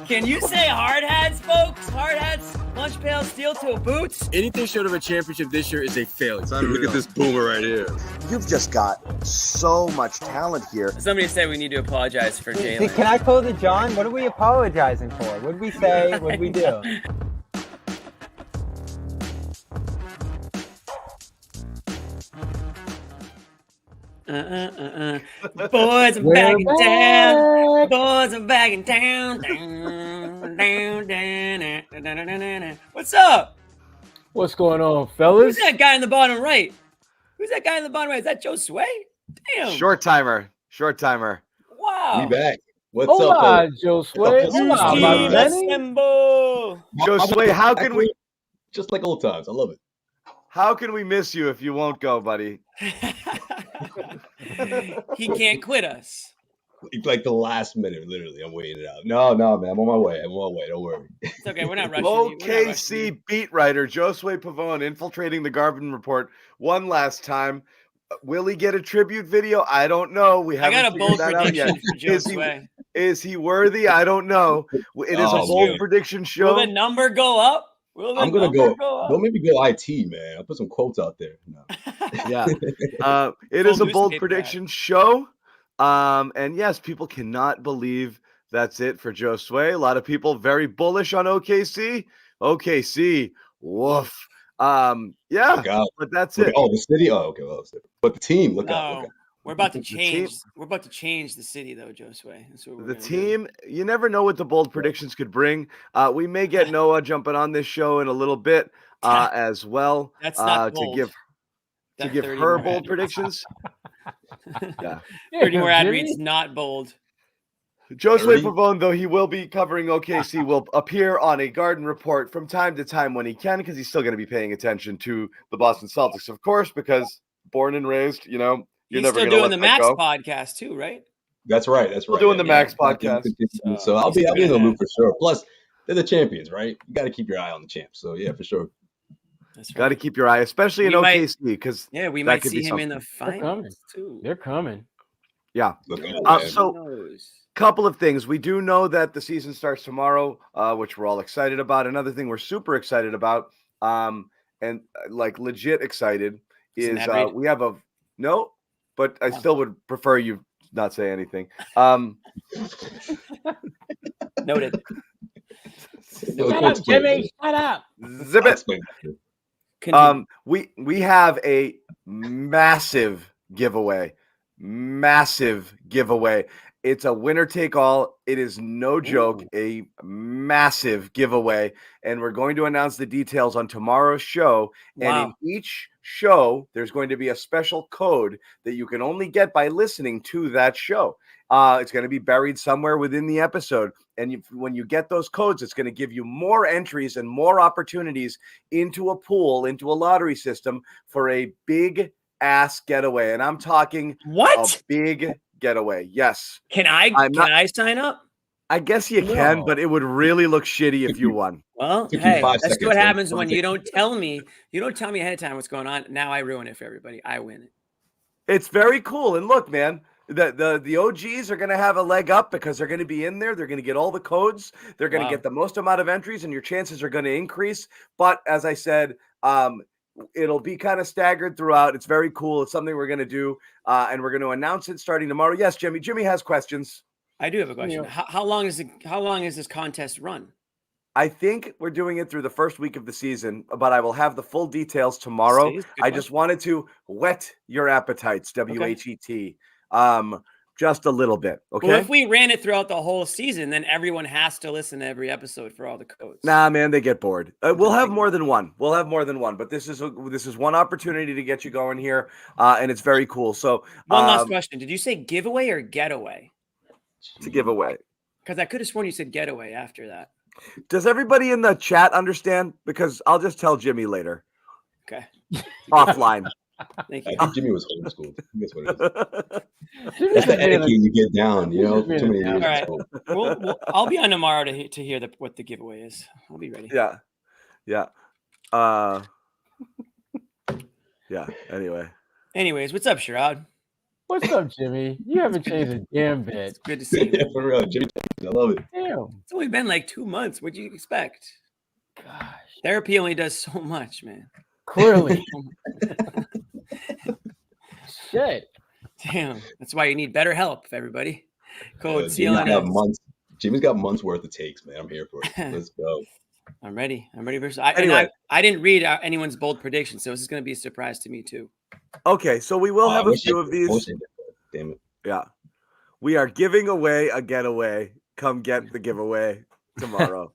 Can you say hard hats, folks? Hard hats, lunch pails, steel-toe boots. Anything short of a championship this year is a failure. Look at this boomer right here. You've just got so much talent here. Somebody said we need to apologize for Jalen. Can I quote it, John? What are we apologizing for? What did we say? What did we do? Boys are back in town. Boys are back in town. What's up? What's going on, fellas? Who's that guy in the bottom right? Who's that guy in the bottom right? Is that Josue? Damn. Short timer. Wow. We back. What's up, Hola, Josue. Team Hola, my Benny. assemble. Josue, how can we just like old times? I love it. How can we miss you if you won't go, buddy? He can't quit us. Like the last minute, literally. I'm waiting it out. No, man. I'm on my way. Don't worry. It's okay. We're not rushing. We're not rushing you. OKC beat writer Josue Pavone infiltrating the Garvin Report one last time. Will he get a tribute video? I don't know. We haven't got a bold figured that out yet. prediction for Josue. Is he worthy? I don't know. It is a bold prediction show. Will the number go up? I'm gonna go. Don't maybe go IT, man. I'll put some quotes out there. No. Yeah, it is a bold prediction show. And yes, people cannot believe that's it for Josue. A lot of people very bullish on OKC. OKC, woof. Yeah, but that's it. Oh, the city. Oh, okay. Well, but the team, look out. We're about to change. We're about to change the city, though, Josue. The team, you never know what the bold predictions could bring. We may get Noah jumping on this show in a little bit as well. That's not bold. to give her bold predictions. Yeah, 30 more ad reads, not bold. Josue Pavone, though he will be covering OKC, will appear on a Garden Report from time to time when he can, because he's still going to be paying attention to the Boston Celtics, of course, because born and raised, you know. He's still doing the Max podcast too, right? That's right. We're doing the Max podcast. So I'll be in the loop for sure. Plus, they're the champions, right? You got to keep your eye on the champs. So yeah, for sure. That's right. Got to keep your eye, especially in OKC, because we might see him in the finals too. They're coming. Yeah. So, couple of things. We do know that the season starts tomorrow, which we're all excited about. Another thing we're super excited about, and like legit excited, is we have a no. But I still would prefer you not say anything. Noted. Shut up, Jimmy. Shut up. Zip it. We have a massive giveaway. It's a winner take all. It is no joke, a massive giveaway. And we're going to announce the details on tomorrow's show. Wow. And in each show, there's going to be a special code that you can only get by listening to that show. It's going to be buried somewhere within the episode. And when you get those codes, it's going to give you more entries and more opportunities into a pool, into a lottery system for a big ass getaway. And I'm talking a big getaway. Yes. Can I sign up? I guess you can, but it would really look shitty if you won. Well, hey, that's what happens when you don't tell me. You don't tell me ahead of time what's going on. Now I ruin it for everybody. I win it. It's very cool. And look, man, the OGs are going to have a leg up because they're going to be in there. They're going to get all the codes. They're going to get the most amount of entries, and your chances are going to increase. But as I said, it'll be kind of staggered throughout. It's very cool. It's something we're going to do, and we're going to announce it starting tomorrow. Yes, Jimmy. Jimmy has questions. I do have a question. How long is this contest run? I think we're doing it through the first week of the season, but I will have the full details tomorrow. I just wanted to whet your appetites, WHET, just a little bit. Okay. Well, if we ran it throughout the whole season, then everyone has to listen to every episode for all the codes. Nah, man, they get bored. We'll have more than one. But this is one opportunity to get you going here, and it's very cool. So one last question: did you say giveaway or getaway? It's a giveaway. Because I could have sworn you said getaway after that. Does everybody in the chat understand? Because I'll just tell Jimmy later. Okay. Offline. Thank you. I think Jimmy was homeschooled. That's what it is. That's the etiquette you get down, you know. Too many years. All right. I'll be on tomorrow to hear what the giveaway is. I'll be ready. Yeah. Yeah. Anyways, what's up, Sherrod? What's up, Jimmy? You haven't changed a damn bit. It's good to see you. For real, Jimmy. I love it. Damn. It's only been like 2 months. What'd you expect? Gosh. Therapy only does so much, man. Clearly. Shit. Damn. That's why you need better help, everybody. Code Jimmy's got CLNS. months. Jimmy's got months worth of takes, man. I'm here for it. Let's go. I'm ready. I'm ready for Anyway. I didn't read anyone's bold prediction, so this is going to be a surprise to me too. Okay, so we will have a few of I these. wish I did. Damn it. Yeah. We are giving away a getaway. Come get the giveaway tomorrow.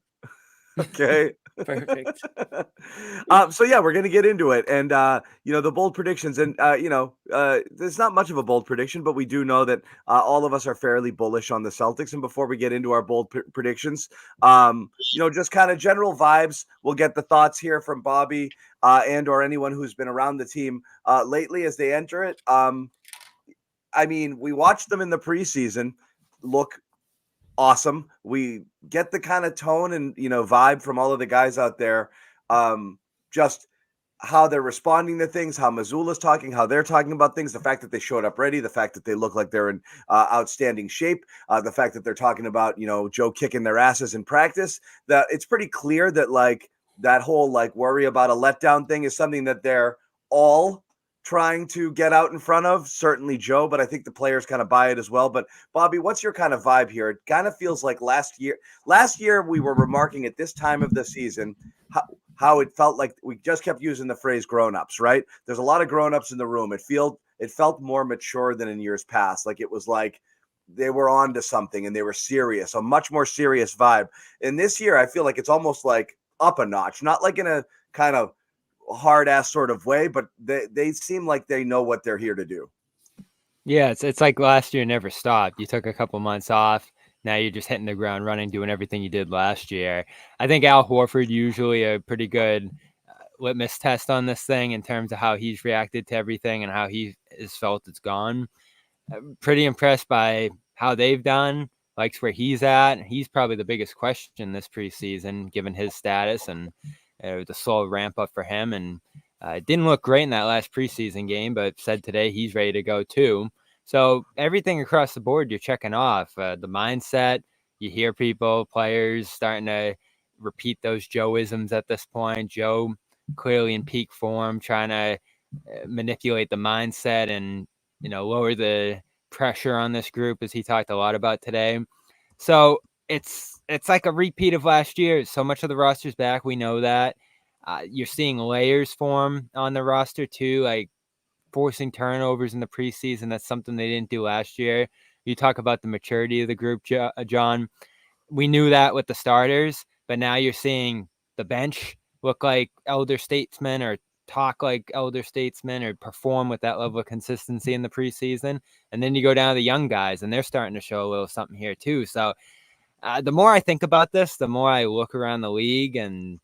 Okay. Perfect. So yeah, we're gonna get into it, and the bold predictions, and there's not much of a bold prediction, but we do know that all of us are fairly bullish on the Celtics. And before we get into our bold predictions, just kind of general vibes. We'll get the thoughts here from Bobby and or anyone who's been around the team lately as they enter it. I mean, we watched them in the preseason look awesome. We get the kind of tone and vibe from all of the guys out there, just how they're responding to things, how Missoula's talking, how they're talking about things, the fact that they showed up ready, the fact that they look like they're in outstanding shape, the fact that they're talking about Joe kicking their asses in practice. That it's pretty clear that like that whole like worry about a letdown thing is something that they're all trying to get out in front of, certainly Joe, but I think the players kind of buy it as well. But Bobby, what's your kind of vibe here? It kind of feels like last year we were remarking at this time of the season how it felt like we just kept using the phrase grown-ups, right? There's a lot of grown-ups in the room. It felt more mature than in years past. Like it was like they were on to something and they were serious, a much more serious vibe. And this year I feel like it's almost like up a notch, not like in a kind of hard ass sort of way, but they seem like they know what they're here to do. Yeah, it's like last year never stopped. You took a couple months off. Now you're just hitting the ground running, doing everything you did last year. I think Al Horford usually a pretty good litmus test on this thing in terms of how he's reacted to everything and how he has felt it's gone. I'm pretty impressed by how they've done, likes where he's at. He's probably the biggest question this preseason, given his status and the slow ramp up for him. And it didn't look great in that last preseason game, but said today he's ready to go too. So everything across the board you're checking off. The mindset, you hear people, players starting to repeat those Joe-isms at this point. Joe clearly in peak form, trying to manipulate the mindset and lower the pressure on this group, as he talked a lot about today. So it's like a repeat of last year. So much of the roster's back. We know that. You're seeing layers form on the roster too, like forcing turnovers in the preseason. That's something they didn't do last year. You talk about the maturity of the group, John. We knew that with the starters, but now you're seeing the bench look like elder statesmen or talk like elder statesmen or perform with that level of consistency in the preseason. And then you go down to the young guys and they're starting to show a little something here too. So the more I think about this, the more I look around the league and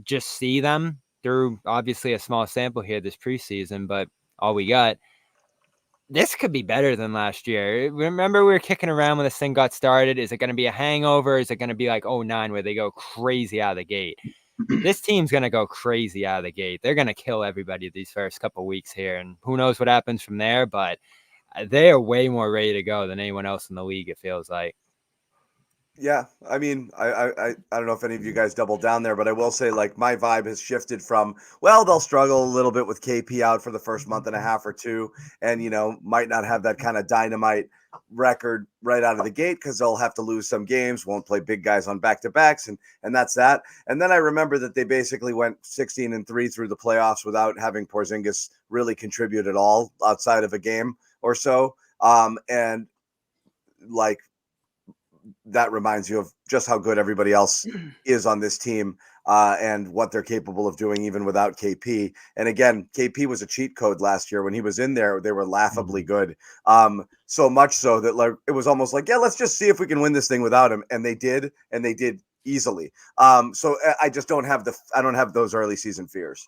just see them through obviously a small sample here this preseason, but all we got. This could be better than last year. Remember, we were kicking around when this thing got started. Is it going to be a hangover? Is it going to be like 2009 where they go crazy out of the gate? This team's going to go crazy out of the gate. They're going to kill everybody these first couple of weeks here. And who knows what happens from there, but they are way more ready to go than anyone else in the league, it feels like. Yeah, I mean, I don't know if any of you guys doubled down there, but I will say, like, my vibe has shifted from, well, they'll struggle a little bit with KP out for the first month and a half or two, and might not have that kind of dynamite record right out of the gate because they'll have to lose some games, won't play big guys on back-to-backs, and that's that. And then I remember that they basically went 16-3 through the playoffs without having Porzingis really contribute at all outside of a game or so, and like. That reminds you of just how good everybody else is on this team and what they're capable of doing even without KP. And again, KP was a cheat code last year. When he was in there, they were laughably good. So much so that like it was almost like, yeah, let's just see if we can win this thing without him. And they did easily. So I just don't have those early season fears.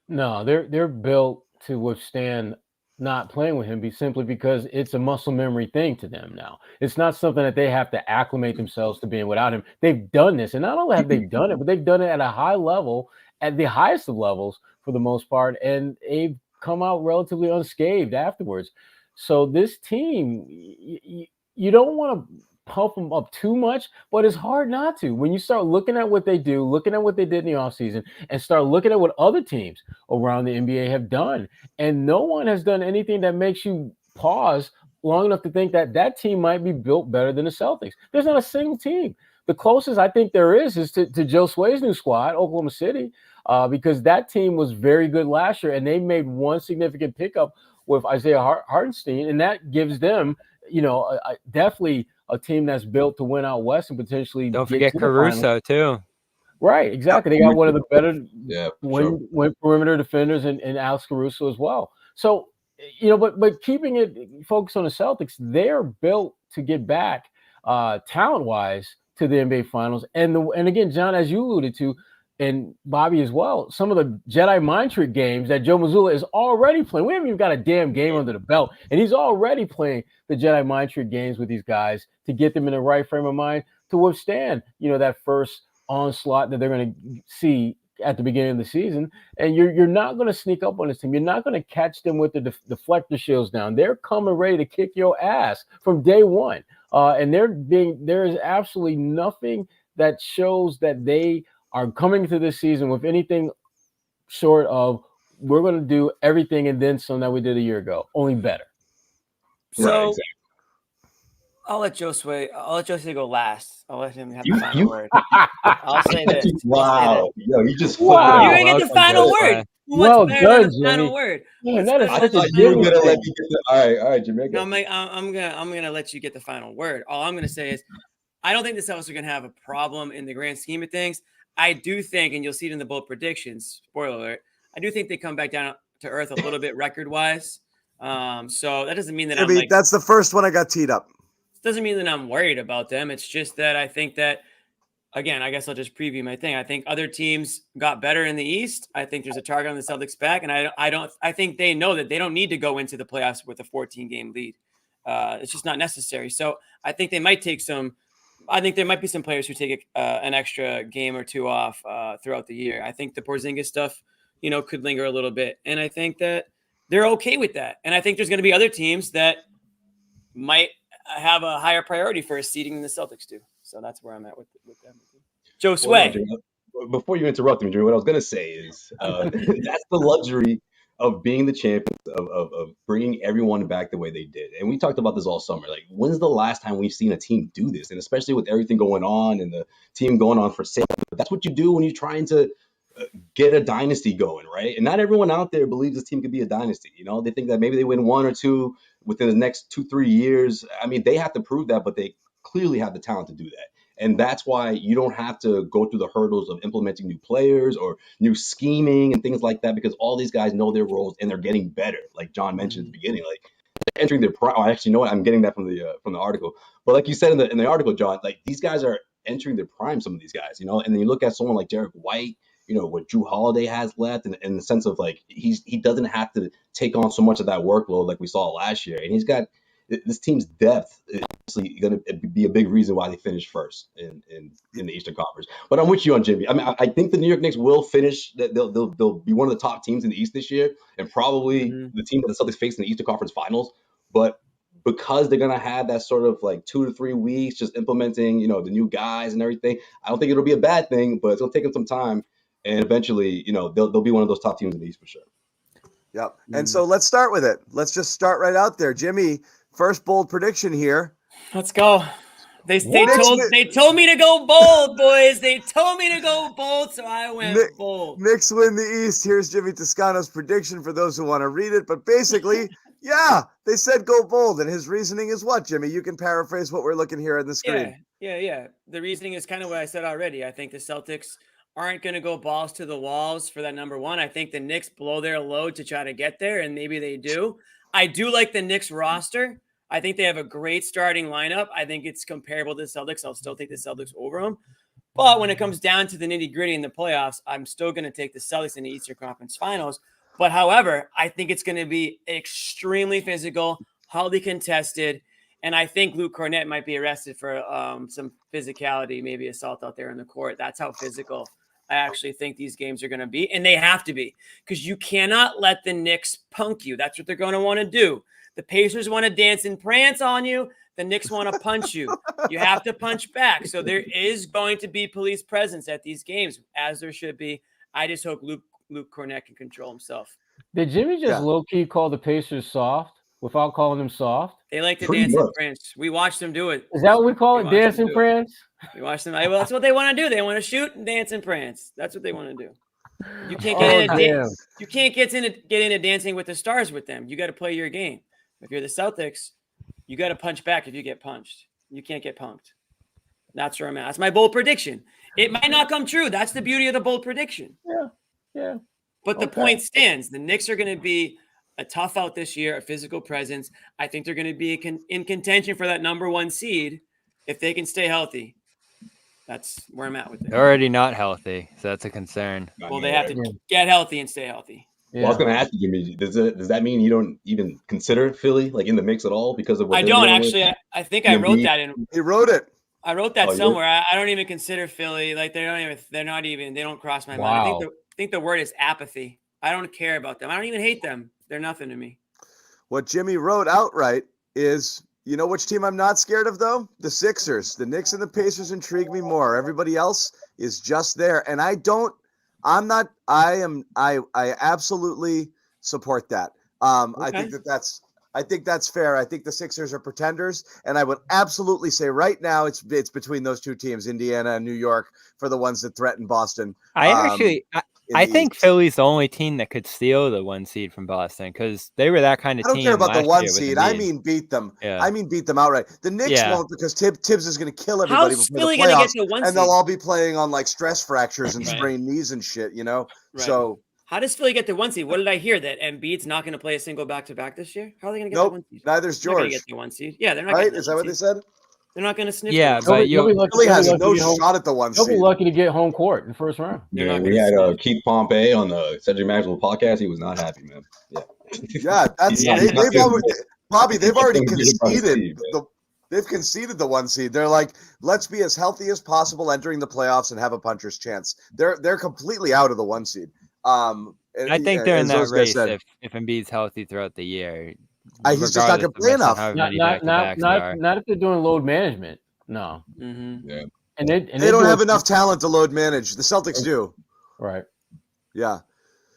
No, they're built to withstand not playing with him simply because it's a muscle memory thing to them now. It's not something that they have to acclimate themselves to being without him. They've done this, and not only have they done it, but they've done it at a high level, at the highest of levels for the most part, and they've come out relatively unscathed afterwards. So this team, you don't want to puff them up too much, but it's hard not to. When you start looking at what they do, looking at what they did in the offseason, and start looking at what other teams around the NBA have done, and no one has done anything that makes you pause long enough to think that that team might be built better than the Celtics. There's not a single team. The closest I think there is to Josue's new squad, Oklahoma City, because that team was very good last year, and they made one significant pickup with Isaiah Hartenstein, and that gives them, definitely a team that's built to win out west and potentially don't forget Caruso too. Right, exactly. They got one of the better sure. perimeter defenders in Alex Caruso as well. So, but keeping it focused on the Celtics, they're built to get back talent-wise to the NBA Finals. And again, John, as you alluded to, and Bobby as well, some of the Jedi mind trick games that Joe Mazzulla is already playing. We haven't even got a damn game under the belt, and he's already playing the Jedi mind trick games with these guys to get them in the right frame of mind to withstand, that first onslaught that they're going to see at the beginning of the season. And you're not going to sneak up on this team. You're not going to catch them with the deflector shields down. They're coming ready to kick your ass from day one. And there is absolutely nothing that shows that they are coming to this season with anything short of we're going to do everything and then some that we did a year ago, only better. So Right, exactly. I'll let Josue go last. I'll let him have the final word. I'll say this. Wow. Yo, you just Wow. You're gonna get the final word. Who Well wants better than done, the Jimmy. final word? Man, that is I such a thought you were Jimmy gonna let thing. me get the all right, Jimmy. No, I'm gonna let you get the final word. All I'm gonna say is I don't think the Celtics are gonna have a problem in the grand scheme of things. I do think, and you'll see it in the bold predictions, spoiler alert, I do think they come back down to earth a little bit record-wise. So that doesn't mean that Jimmy, that's the first one I got teed up. doesn't mean that I'm worried about them. It's just that I think that, again, I guess I'll just preview my thing. I think other teams got better in the East. I think there's a target on the Celtics back, and I think they know that they don't need to go into the playoffs with a 14-game lead. It's just not necessary. So I think they might take some. I think there might be some players who take an extra game or two off throughout the year. I think the Porzingis stuff, could linger a little bit, and I think that they're okay with that. And I think there's going to be other teams that might have a higher priority for a seeding than the Celtics do. So that's where I'm at with them. Josue. Well, before you interrupt me, Jimmy, what I was going to say is that's the luxury of being the champions, of bringing everyone back the way they did. And we talked about this all summer. Like, when's the last time we've seen a team do this? And especially with everything going on and the team going on for sale. That's what you do when you're trying to get a dynasty going, right? And not everyone out there believes this team could be a dynasty. They think that maybe they win one or two within the next 2-3 years. I mean, they have to prove that, but they clearly have the talent to do that. And that's why you don't have to go through the hurdles of implementing new players or new scheming and things like that, because all these guys know their roles and they're getting better. Like John mentioned at the beginning, like they're entering their prime. I actually know what I'm getting that from the article. But like you said in the article, John, like these guys are entering their prime. Some of these guys, and then you look at someone like Derek White, what Drew Holiday has left, and in the sense of like he doesn't have to take on so much of that workload like we saw last year, and he's got this team's depth is actually going to be a big reason why they finished first in the Eastern Conference. But I'm with you on Jimmy. I mean, I think the New York Knicks will finish. They'll be one of the top teams in the East this year, and probably the team that the Celtics face in the Eastern Conference Finals. But because they're going to have that sort of like 2 to 3 weeks just implementing, the new guys and everything, I don't think it'll be a bad thing, but it's going to take them some time. And eventually, they'll be one of those top teams in the East for sure. Yep. And so let's start with it. Let's just start right out there. Jimmy, first bold prediction here. Let's go. They told me to go bold, boys. They told me to go bold, so I went bold. Knicks win the East. Here's Jimmy Toscano's prediction for those who want to read it. But basically, yeah, they said go bold. And his reasoning is what, Jimmy? You can paraphrase what we're looking here on the screen. Yeah. The reasoning is kind of what I said already. I think the Celtics aren't going to go balls to the walls for that number one. I think the Knicks blow their load to try to get there, and maybe they do. I do like the Knicks roster. I think they have a great starting lineup. I think it's comparable to the Celtics. I'll still take the Celtics over them. But when it comes down to the nitty-gritty in the playoffs, I'm still going to take the Celtics in the Eastern Conference Finals. But however, I think it's going to be extremely physical, hotly contested, and I think Luke Cornett might be arrested for some physicality, maybe assault out there in the court. That's how physical I actually think these games are going to be, and they have to be, because you cannot let the Knicks punk you. That's what they're going to want to do. The Pacers want to dance and prance on you. the Knicks want to punch you. You have to punch back. So there is going to be police presence at these games, as there should be. I just hope Luke Cornett can control himself. Did Jimmy just low-key call the Pacers soft without calling them soft? They like to dance in France. We watched them do it. Is that what we call it, dance in France? We watched them. Well, that's what they want to do. They want to shoot and dance in France. That's what they want to do. You can't get into dancing with the stars with them. You got to play your game. If you're the Celtics, you got to punch back if you get punched. You can't get punked. That's where I'm at. That's my bold prediction. It might not come true. That's the beauty of the bold prediction. Yeah. But the point stands. The Knicks are going to be a tough out this year, a physical presence. I think they're going to be in contention for that number 1 seed if they can stay healthy. That's where I'm at with it. They're already not healthy, so that's a concern. Well, they have to get healthy and stay healthy. Well, I was going to ask you, Jimmy, does that mean you don't even consider Philly like in the mix at all because of what I don't actually. I think I wrote that in. He wrote it. I wrote that somewhere. I don't even consider Philly like they don't cross my mind. I think the word is apathy. I don't care about them. I don't even hate them. They're nothing to me. What Jimmy wrote outright is, you know which team I'm not scared of, though? The Sixers. The Knicks and the Pacers intrigue me more. Everybody else is just there. And I absolutely support that. I think that's fair. I think the Sixers are pretenders. And I would absolutely say right now it's between those two teams, Indiana and New York, for the ones that threaten Boston. I think Philly's the only team that could steal the 1 seed from Boston because they were that kind of team. I don't care about the 1 seed. I mean, beat them. Yeah. I mean, beat them outright. The Knicks won't because Tibbs is going to kill everybody How's before Philly the playoffs, going to get to 1 seed? And they'll all be playing on like stress fractures and sprained knees and shit. You know, so how does Philly get to 1 seed? What did I hear that Embiid's not going to play a single back-to-back this year? How are they going to get to 1 seed? Neither's George. They're going to get to 1 seed. Yeah, they're not. Right? Is that what they said? They're not going to sniff. Yeah, but Philly has no shot at the 1 seed. They'll be lucky to get home court in the first round. Yeah, we had Keith Pompey on the Cedric Maxwell podcast. He was not happy, man. Yeah, that's they've already conceded. They've conceded the 1 seed. They're like, let's be as healthy as possible entering the playoffs and have a puncher's chance. They're completely out of the 1 seed. I think they're in that race if Embiid's healthy throughout the year. He's just not going to play enough. Not if they're doing load management. No. Mm-hmm. Yeah. And they don't have enough talent to load manage. The Celtics do. Right. Yeah.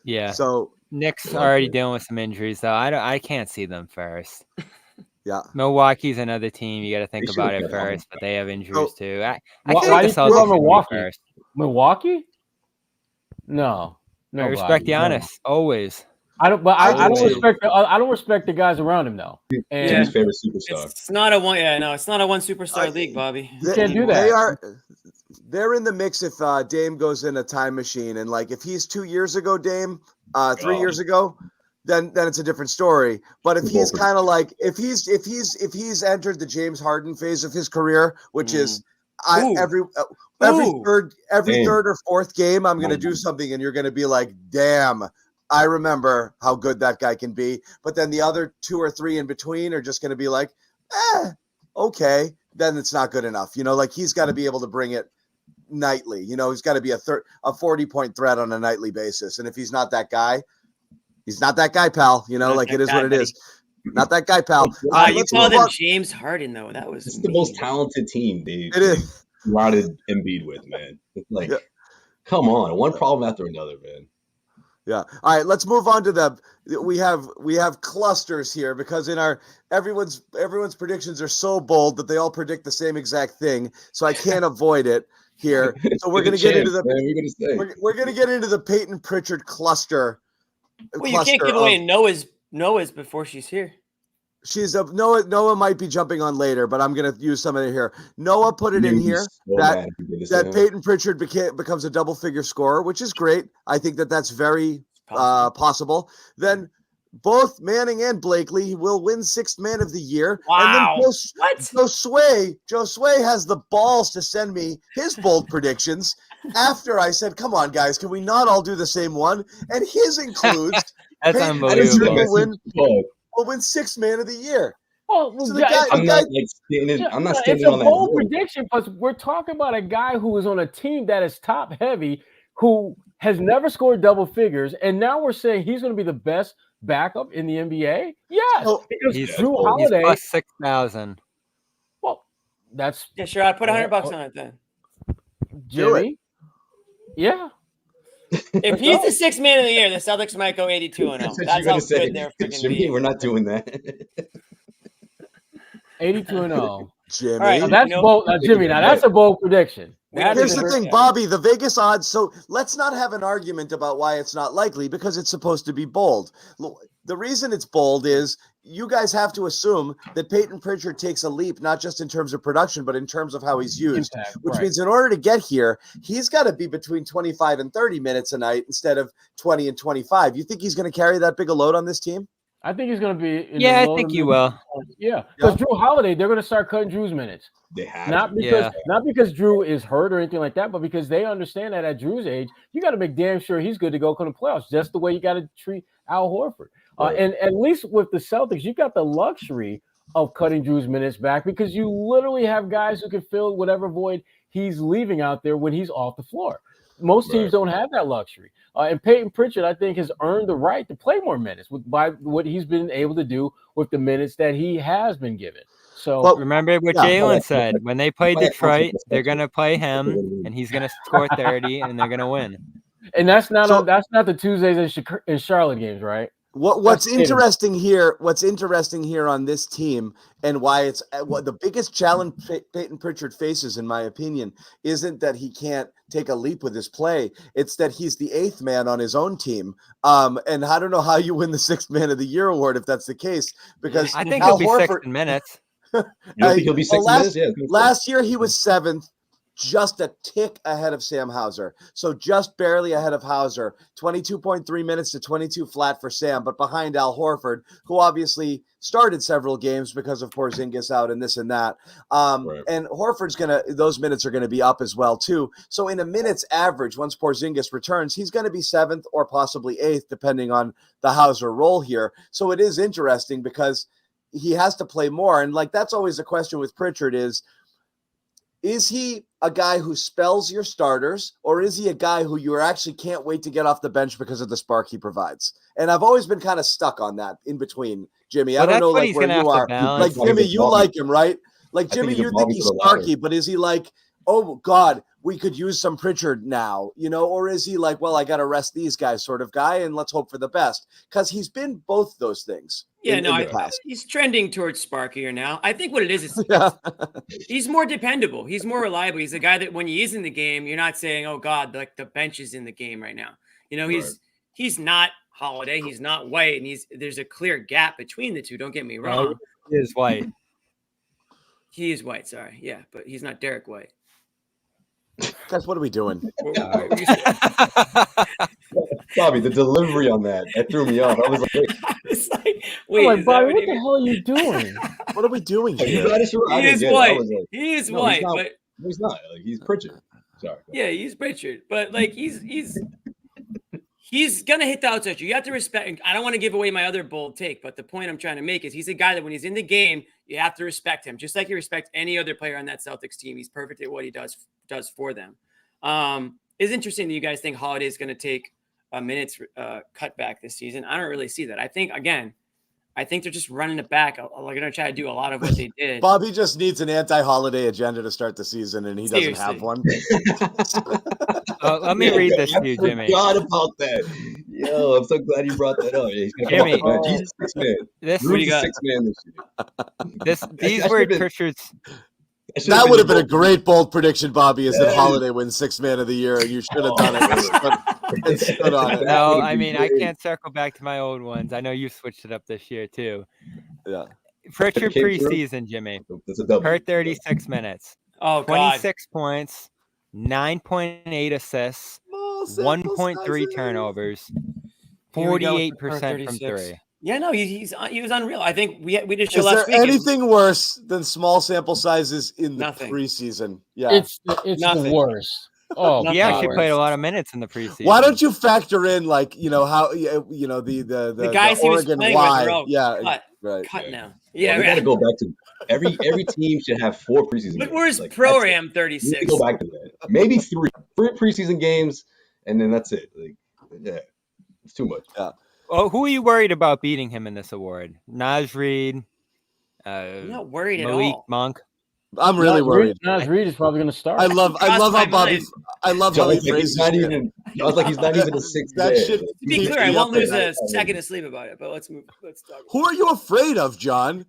Yeah. So Knicks already dealing with some injuries, though. I can't see them first. Yeah. Milwaukee's another team. You got to think about it first, but they have injuries too. Why do you feel about Milwaukee first? Milwaukee? No. I respect Giannis always. I don't respect the guys around him though. And his favorite superstar. It's not a one. Yeah, no, it's not a one superstar league, Bobby. You can't do that. They're in the mix if Dame goes in a time machine, and like if he's 2 years ago, Dame, 3 years ago, then it's a different story. But if he's kind of like if he's entered the James Harden phase of his career, which is every third or fourth game, I'm gonna do something, and you're gonna be like, damn. I remember how good that guy can be, but then the other 2 or 3 in between are just going to be like, okay, then it's not good enough. You know, like he's got to be able to bring it nightly. You know, he's got to be a 40-point threat on a nightly basis. And if he's not that guy, he's not that guy, pal. You know, like it is what it is. Not that guy, pal. You called him James Harden, though. That was the most talented team they routed Embiid with, man. It's like, come on, one problem after another, man. Yeah. All right. Let's move on to we have clusters here because in everyone's predictions are so bold that they all predict the same exact thing. So I can't avoid it here. So we're going to get into we're going to get into the Peyton Pritchard cluster. Well, you can't give away Noah's before she's here. Noah might be jumping on later, but I'm going to use some of it here. Noah put it in here that Peyton Pritchard becomes a double-figure scorer, which is great. I think that's very possible. Then both Manning and Blakely will win Sixth Man of the Year. Wow. And then Josue has the balls to send me his bold predictions after I said, come on, guys, can we not all do the same one? And his includes that's Peyton unbelievable. Will win Sixth Man of the Year. Oh, so I'm not standing on that. It's a bold prediction, but we're talking about a guy who is on a team that is top heavy, who has never scored double figures, and now we're saying he's going to be the best backup in the NBA. Yes, because he's Drew Holiday plus 6,000. That's Yeah, sure. I put $100 on it then. Jimmy. Yeah. If he's the sixth man of the year, the Celtics might go 82-0. That's what That's you're how gonna say. good they're freaking Jimmy, being. we're not doing that. 82-0. Jimmy. All right. Now, that's You know- bold. Now, Jimmy, now that's a bold prediction. That Here's is the a- thing, Bobby, the Vegas odds. So let's not have an argument about why it's not likely because it's supposed to be bold. The reason it's bold is you guys have to assume that Peyton Pritchard takes a leap, not just in terms of production, but in terms of how he's used, Impact, which right. means in order to get here, he's got to be between 25 and 30 minutes a night instead of 20 and 25. You think he's going to carry that big a load on this team? I think he's going to be. In Yeah, the I low think to you mid- will. Yeah, because Drew Holiday, they're going to start cutting Drew's minutes. They have Not to. because Yeah. not because Drew is hurt or anything like that, but because they understand that at Drew's age, you got to make damn sure he's good to go come the playoffs. Just the way you got to treat Al Horford. Right. And at least with the Celtics, you got the luxury of cutting Drew's minutes back because you literally have guys who can fill whatever void he's leaving out there when he's off the floor. Most teams Right. don't have that luxury. And Peyton Pritchard, I think, has earned the right to play more minutes by what he's been able to do with the minutes that he has been given. So Well, Remember what Yeah. Jalen said. When they play Well, that's Detroit, also they're perspective. going to play him, and he's going to score 30, and they're going to win. and that's not So- that's not the Tuesdays in Charlotte games, right? What's That's kidding. interesting here? What's interesting here on this team, and why it's what the biggest challenge Peyton Pritchard faces, in my opinion, isn't that he can't take a leap with his play. It's that he's the eighth man on his own team. And I don't know how you win the sixth man of the year award if that's the case, because I think Al he'll be sixth Horford- in minutes. You don't think he'll be well, 6 minutes? Yeah. Last year he was seventh, just a tick ahead of Sam Hauser. So just barely ahead of Hauser. 22.3 minutes to 22 flat for Sam, but behind Al Horford, who obviously started several games because of Porzingis out and this and that. Right. And Horford's those minutes are gonna be up as well too. So in a minutes average, once Porzingis returns, he's gonna be seventh or possibly eighth, depending on the Hauser role here. So it is interesting because he has to play more. And like, that's always a question with Pritchard is he a guy who spells your starters, or is he a guy who you actually can't wait to get off the bench because of the spark he provides? And I've always been kind of stuck on that in between, Jimmy. I Well, don't that's know what like he's where gonna you have to are. balance. Like Jimmy, you like him, right? Like I think Jimmy, he's a you think Bobby he's to the ladder. sparky, but is he like, oh God, we could use some Pritchard now, or is he like, well, I got to rest these guys sort of guy and let's hope for the best? Because he's been both those things. Yeah, in the past. he's trending towards sparkier now. I think what it is Yeah. he's more dependable. He's more reliable. He's a guy that when he is in the game, you're not saying, "Oh God, like the bench is in the game right now." He's not Holiday. He's not White, and there's a clear gap between the two. Don't get me wrong. He is White. He is White. Sorry, yeah, but he's not Derek White. Guys, what are we doing? Bobby, the delivery on that threw me off. I was like, wait, It's like, I'm wait, like, is that Bobby, what what you the mean? hell are you doing? What are we doing you here? got it, sure. I He didn't is get it. I White. was like, He is no, White, he's not. but No, he's not. Like, he's Pritchard. Sorry. yeah, he's Pritchard. But like he's gonna hit the outside. You have to respect. I don't want to give away my other bold take, but the point I'm trying to make is he's a guy that when he's in the game, you have to respect him, just like you respect any other player on that Celtics team. He's perfect at what he does for them. It's interesting that you guys think Holiday is going to take a minutes cut back this season. I don't really see that. I think they're just running it back. They're going to try to do a lot of what they did. Bobby just needs an anti-holiday agenda to start the season, and he doesn't have one. Let me read this to you, Jimmy. I forgot about that. Yo, I'm so glad you brought that up. He's gonna Jimmy, come off the bench. He's a six man. This What do Drew's you a got? 6 man this year. these That were should've been- Pritchard's. That would have been a great bold prediction, Bobby, is that Holiday wins sixth man of the year. You should have done it. And stood on it. No, would've I been mean, I great. can't circle back to my old ones. I know you switched it up this year too. Yeah. Pritchard Came through. preseason, Jimmy, That's a double. per 36 minutes, Oh God, 26 points, 9.8 assists, 1.3 turnovers, Here we go with 48% from 36. three. Yeah, no, he was unreal. I think we did show Is last there week. anything worse than small sample sizes in the Nothing. preseason? Yeah. It's Nothing. the worst. Oh, Nothing. He actually hours. played a lot of minutes in the preseason. Why don't you factor in how the guys he was Oregon playing with Y? are all Yeah, cut. right. Cut now. Well, Yeah, we got to right. go back to every team should have 4 preseason. Look games. where's Like, Pro that's it. Ram We need 36. to go back to that. Maybe 3 preseason games, and then that's it. Like, yeah, it's too much. Oh, who are you worried about beating him in this award? Naj Reid, I'm not worried at Malik all. Monk. I'm really worried. Naz Reid is probably going to start. I love how my Bobby. mind. I love how he phrases it. Sounds like he's not even a sixth That man. shit To be keeps clear, I me won't up at lose night. a second of sleep about it. But let's move. Let's talk. Who are you afraid of, John?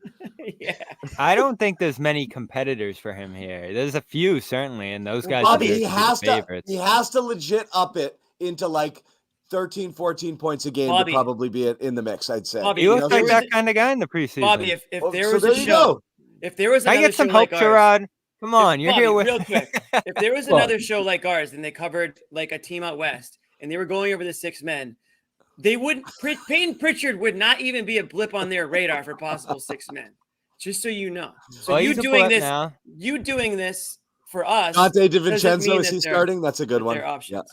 Yeah. I don't think there's many competitors for him here. There's a few certainly, and those guys Bobby, deserve he to be the has to. favorites. He has to legit up it into like 13, 14 points a game Bobby. to probably be in the mix. I'd say. Bobby, He if looks there like was that a- kind of guy in the preseason. Bobby, if Oh, there so was there a you show, go. if there was Can I another get some show hope, like ours, Sherrod? Come on, you're Bobby, here with real quick. If there was What? another show like ours and they covered like a team out west and they were going over the 6 men, they would Payton Pritchard would not even be a blip on their radar for possible 6 men. Just so you know. So Well, you he's a doing blip this, now. you doing this for us. Dante doesn't DiVincenzo, mean is that he they're- starting? That's a good that one. they're options.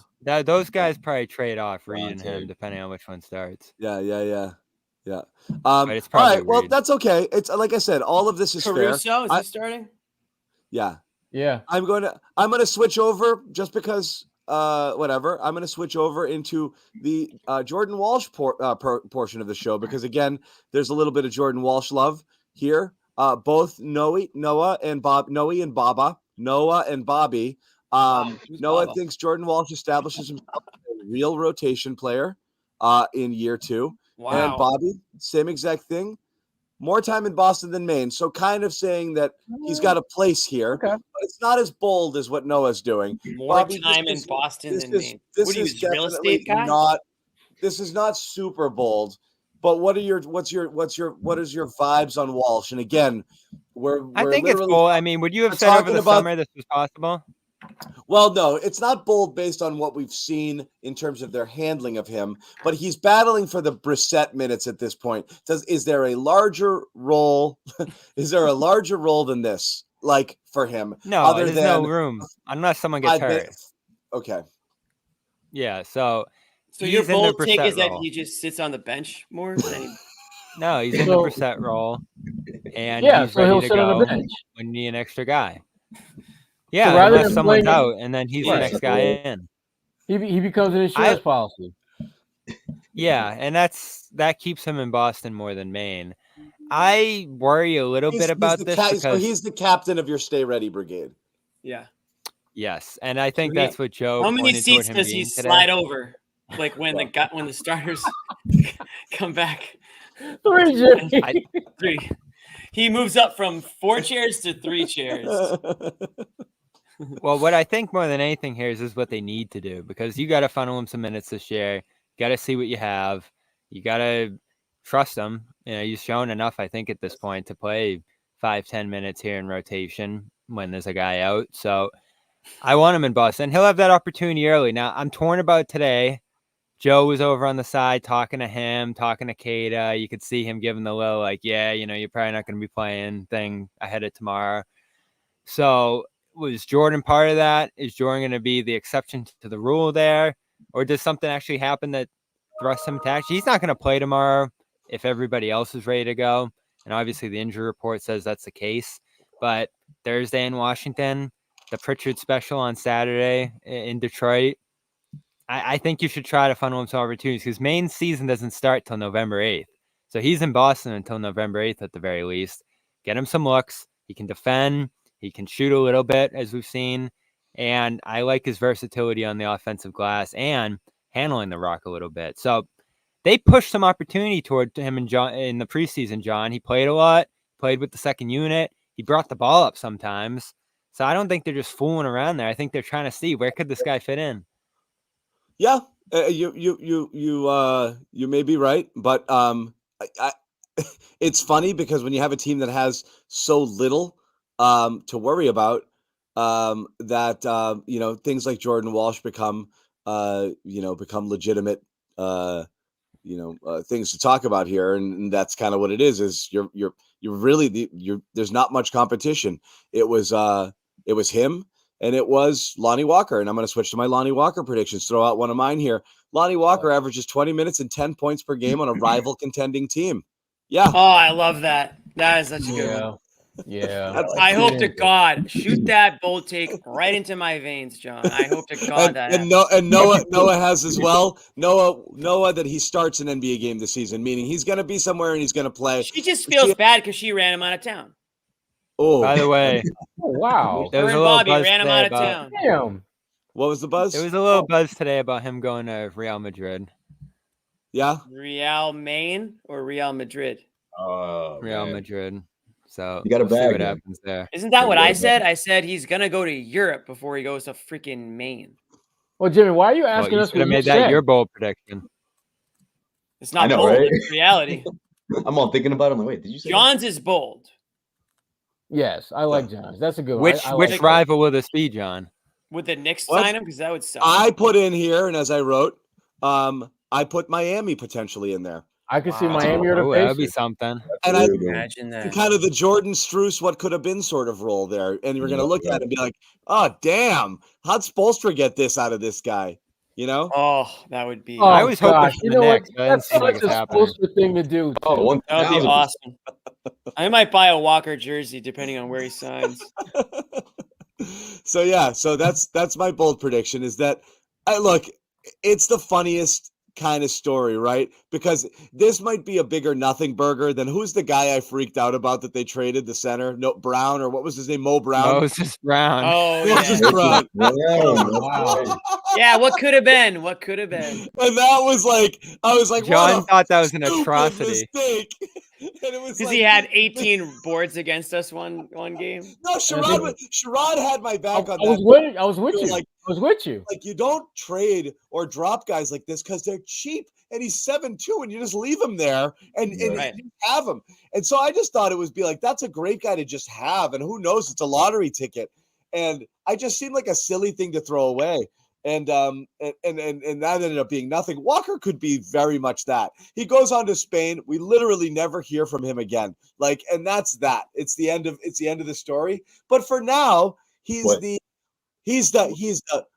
Those guys probably trade off Reed and Dante. him depending on which one starts. Yeah. But it's All probably right. Well, Reed. that's okay. It's like I said, all of this is fair. Caruso, is I- he starting? Yeah. Yeah. I'm gonna switch over just because whatever. I'm gonna switch over into the Jordan Walsh portion of the show because again, there's a little bit of Jordan Walsh love here. Both Noah and Bobby. Who's Noah Baba? thinks Jordan Walsh establishes himself as a real rotation player in year 2. Wow. And Bobby, same exact thing. More time in Boston than Maine. So kind of saying that he's got a place here. Okay. But it's not as bold as what Noah's doing. More Bobby, time in this is- Boston this than is- Maine. This What are you, is a real definitely estate guy? not. This is not super bold. But what is your vibes on Walsh? And again, we're I think it's literally- bold. I mean, would you have we're said over talking the about- summer this was possible? Well, no, it's not bold based on what we've seen in terms of their handling of him, but he's battling for the Brissett minutes at this point. Is there a larger role? Is there a larger role than this, like for him? No, other there's than no room unless someone gets hurt. Okay. Yeah, so So your he's in the bold take Brissett is that role. he just sits on the bench more? than he- No, he's in the So- Brissett role, and Yeah, he's so he'll ready to sit on the go bench. when you need an extra guy. Yeah, rather unless than someone's playing- out, and then he's the Right. next guy in. He becomes an insurance policy. Yeah, and that keeps him in Boston more than Maine. I worry a little bit about the this so because he's the captain of your Stay Ready Brigade. Yeah. yes, and I think So he- that's what Joe. How many pointed toward seats him does he being today. slide over? Like when the starters come back? 3, Jimmy. 3. He moves up from 4 chairs to 3 chairs. Well, what I think more than anything here is what they need to do because you got to funnel him some minutes this year. Got to see what you have. You got to trust him. You know, he's shown enough, I think, at this point to play 5-10 minutes here in rotation when there's a guy out. So I want him in Boston. He'll have that opportunity early. Now, I'm torn about today. Joe was over on the side talking to him, talking to Kada. You could see him giving the little, like, yeah, you know, you're probably not going to be playing thing ahead of tomorrow. So was Jordan part of that? Is Jordan going to be the exception to the rule there? Or does something actually happen that thrusts him to action? He's not going to play tomorrow if everybody else is ready to go. And obviously the injury report says that's the case. But Thursday in Washington, the Pritchard special on Saturday in Detroit, I think you should try to funnel him some opportunities because Maine's season doesn't start till November 8th. So he's in Boston until November 8th at the very least. Get him some looks. He can defend. He can shoot a little bit, as we've seen. And I like his versatility on the offensive glass and handling the rock a little bit. So they pushed some opportunity toward him in the preseason, John. He played a lot, played with the second unit. He brought the ball up sometimes. So I don't think they're just fooling around there. I think they're trying to see where could this guy fit in. Yeah, you may be right, but it's funny because when you have a team that has so little to worry about, that things like Jordan Walsh become legitimate things to talk about here, and that's kind of what it is. Is you're really there's not much competition. It was him. And it was Lonnie Walker. And I'm going to switch to my Lonnie Walker predictions. Throw out one of mine here. Lonnie Walker averages 20 minutes and 10 points per game on a rival contending team. Yeah. Oh, I love that. That is such a good one. Yeah. I hope to God, shoot that bold take right into my veins, John. I hope to God that happens. And Noah has as well. Noah that he starts an NBA game this season, meaning he's going to be somewhere and he's going to play. She just feels bad because she ran him out of town. Oh, By the way, Wow. There was Her a and little Bobby buzz ran him today out of about. town. Damn. What was the buzz? There was a little buzz today about him going to Real Madrid. Yeah. Real Maine or Real Madrid? Oh, Real man. Madrid. So You got a we'll see bag, what man. happens there. Isn't that what Yeah, I man. said? I said he's gonna go to Europe before he goes to freaking Maine. Well, Jimmy, why are you Well, asking you us should what have you made said? that your bold prediction. It's I not know, bold. right? It's reality. I'm all thinking about it. I'm like, wait, did you say that? John's is bold. Yes, I like Johns. That's a good one. Which I like which that. rival will this be, John? Would the Knicks What? sign him? Because that would suck. I put in here, and as I wrote, I put Miami potentially in there. I could see Wow. Miami or the Oh, that would be Pacers. something. And I Really good one. Imagine that. kind of the Jordan Struess what could have been sort of role there. And you're going to look at it and be like, oh, damn, how'd Spoelstra get this out of this guy? You know? Oh, that would be. Oh, I was hoping gosh. for You the know what? Knicks, but it doesn't That's seem like such it's a happening. Spoelstra thing to do. Oh, too. That would be 1000%. awesome. I might buy a Walker jersey depending on where he signs. So yeah, so that's my bold prediction is that look, it's the funniest kind of story, right? Because this might be a bigger nothing burger than who's the guy I freaked out about that they traded, the center, no Brown, or what was his name, Mo Brown. Moses Brown. Oh, Moses yeah. Brown. Wow. Yeah, what could have been? What could have been? And that was like, I was like, John what a thought that was an stupid atrocity. mistake. And it was Because like, he had 18 boards against us one game. no, Sherrod had my I, back on I was that. with I was with You're you. like- I was with you. Like, you don't trade or drop guys like this because they're cheap, and he's 7'2", and you just leave him there and Right. you have him. And so I just thought it would be like, that's a great guy to just have, and who knows, it's a lottery ticket. And I just seemed like a silly thing to throw away. And that ended up being nothing. Walker could be very much that. He goes on to Spain. We literally never hear from him again. Like, and that's that. It's the end of the story. But for now, he's What? the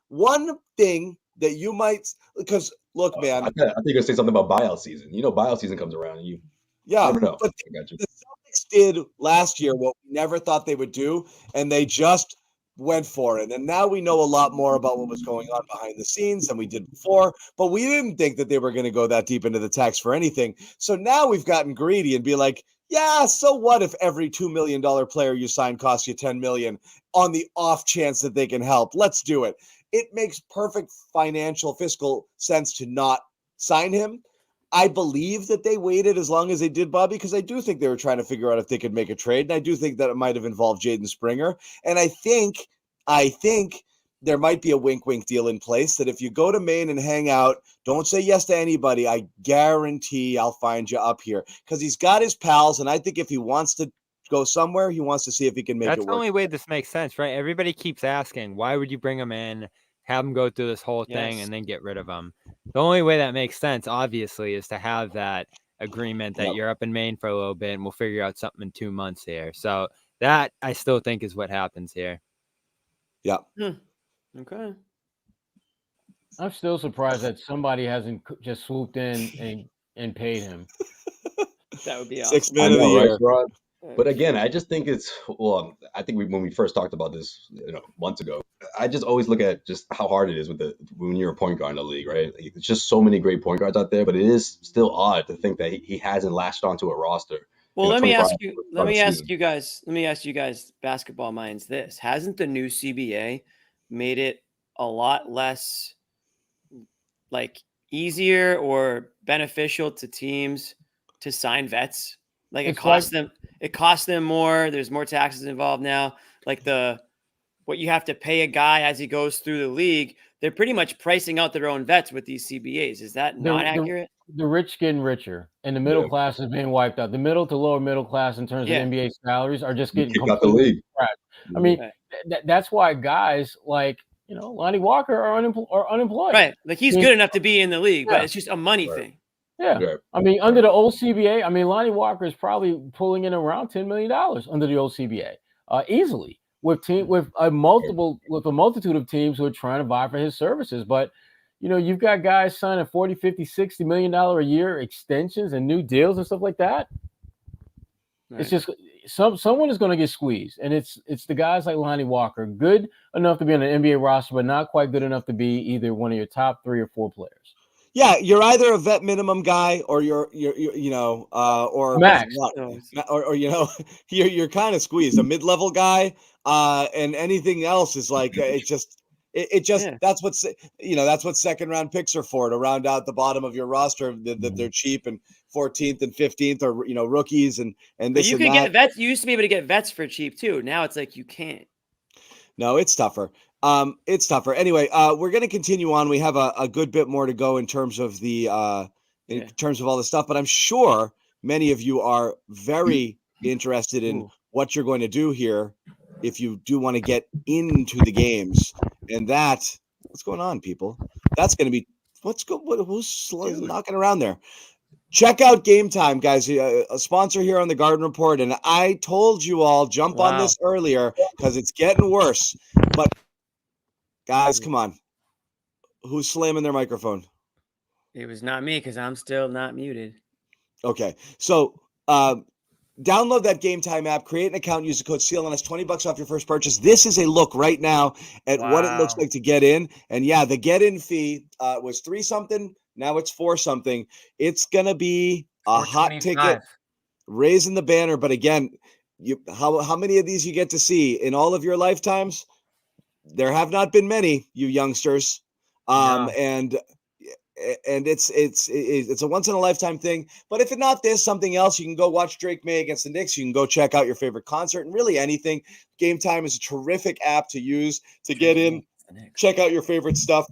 one thing that you might, because look, man, I think you're gonna say something about buyout season. You know, buyout season comes around, and you yeah, never know. but I got you. the Celtics did last year what we never thought they would do, and they just went for it. And now we know a lot more about what was going on behind the scenes than we did before, but we didn't think that they were going to go that deep into the text for anything. So now we've gotten greedy and be like, yeah, so what if every $2 million player you sign costs you $10 million on the off chance that they can help? Let's do it. It makes perfect financial, fiscal sense to not sign him. I believe that they waited as long as they did, Bobby, because I do think they were trying to figure out if they could make a trade. And I do think that it might have involved Jaden Springer. And I think there might be a wink deal in place that if you go to Maine and hang out, don't say yes to anybody. I guarantee I'll find you up here, because he's got his pals. And I think if he wants to go somewhere, he wants to see if he can make That's it the work. only way this makes sense, right? Everybody keeps asking, why would you bring him in, have him go through this whole thing, Yes. and then get rid of him? The only way that makes sense, obviously, is to have that agreement that Yep. you're up in Maine for a little bit, and we'll figure out something in 2 months here. So that, I still think, is what happens here. Yeah. Okay. I'm still surprised that somebody hasn't just swooped in and paid him. That would be awesome. 6 men of the know, right, year. Rod? But again, I just think it's I think when we first talked about this, months ago, I just always look at just how hard it is when you're a point guard in the league, right? Like, it's just so many great point guards out there, but it is still odd to think that he hasn't latched onto a roster. Well, let me 25 ask you. for Let the me ask season. you guys. Let me ask you guys, basketball minds. This hasn't the new CBA made it a lot less like easier or beneficial to teams to sign vets? Like it It's costs them. It costs them more. There's more taxes involved now. Like what you have to pay a guy as he goes through the league. They're pretty much pricing out their own vets with these CBAs. Is that not accurate? The rich getting richer, and the middle class is being wiped out. The middle to lower middle class, in terms Yeah. of NBA salaries, are just getting Kicked out the completely league. scratched. I mean, Right. that's why guys like Lonnie Walker are unemployed. Right. Like he's I mean, good enough to be in the league, but Yeah. it's just a money Right. thing. Yeah. Right. I mean, under the old CBA, Lonnie Walker is probably pulling in around $10 million under the old CBA, easily, with a multitude of teams who are trying to vie for his services. But you've got guys signing $40, $50, $60 million a year extensions and new deals and stuff like that. Right. It's just someone is going to get squeezed, and it's the guys like Lonnie Walker, good enough to be on an NBA roster, but not quite good enough to be either one of your top 3 or 4 players. Yeah, you're either a vet minimum guy or you're or Max. what? Or you're kind of squeezed, a mid-level guy, and anything else is like it just Yeah. that's what second round picks are for, to round out the bottom of your roster that they're cheap and 14th and 15th or rookies and But this you and could that. get vets. You used to be able to get vets for cheap too. Now it's like you can't. No, it's tougher. It's tougher. Anyway, we're going to continue on. We have a good bit more to go in terms of in terms of all this stuff, but I'm sure many of you are very interested in what you're going to do here if you do want to get into the games. And what's going on, people? That's going to be who's knocking around there? Check out Game Time, guys, a sponsor here on the Garden Report. And I told you all, jump on this earlier because it's getting worse. But guys, come on. Who's slamming their microphone? It was not me because I'm still not muted. Okay. So download that Game Time app, create an account, use the code CLNS, $20 off your first purchase. This is a look right now at what it looks like to get in. And yeah, the get-in fee was $3 something. Now it's $4 something. It's going to be a hot ticket, raising the banner. But again, how many of these you get to see in all of your lifetimes? There have not been many, you youngsters. And it's a once in a lifetime thing. But if it's not this, something else, you can go watch Drake May against the Knicks. You can go check out your favorite concert and really anything. Game Time is a terrific app to use to get in, check out your favorite stuff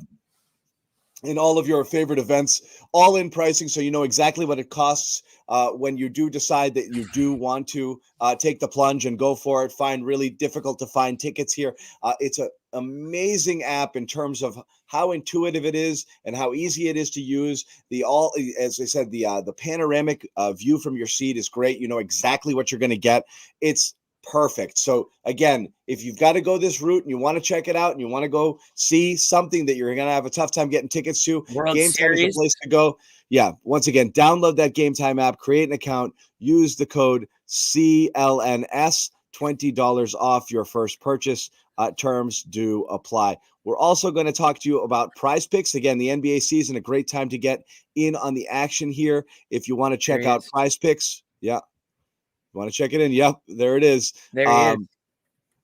in all of your favorite events, all in pricing. So you know exactly what it costs when you do decide that you do want to take the plunge and go for it. Find really difficult to find tickets here. It's an amazing app in terms of how intuitive it is and how easy it is to use. As I said, the panoramic view from your seat is great. You know exactly what you're going to get. It's perfect. So again, if you've got to go this route and you want to check it out and you want to go see something that you're going to have a tough time getting tickets to, Game Time is the place to go. Yeah. Once again, download that Game Time app, create an account, use the code CLNS, $20 off your first purchase. Terms do apply. We're also going to talk to you about Prize Picks. Again, the NBA season, a great time to get in on the action here. If you want to check out Prize Picks, yeah. Want to check it in? Yep, there it is. There he is.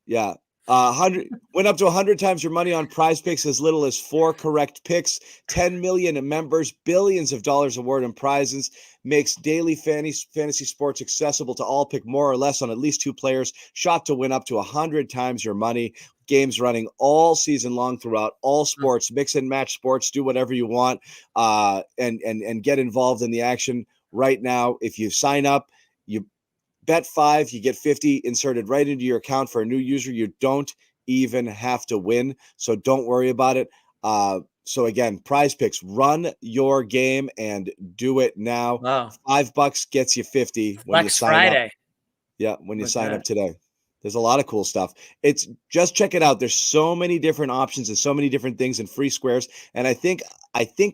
Yeah. 100 went up to 100 times your money on Prize Picks, as little as 4 correct picks. 10 million members, billions of dollars award in prizes, makes daily fantasy sports accessible to all. Pick more or less on at least 2 players. Shot to win up to 100 times your money. Games running all season long throughout all sports. Mix and match sports. Do whatever you want, and get involved in the action right now. If you sign up, you bet $5, you get 50 inserted right into your account. For a new user, you don't even have to win, so don't worry about it. So again, Prize Picks, run your game and do it now. Wow. $5 gets you 50 when you sign Friday. up. Yeah, when you sign up today. There's a lot of cool stuff. It's just check it out. There's so many different options and so many different things and free squares. And I think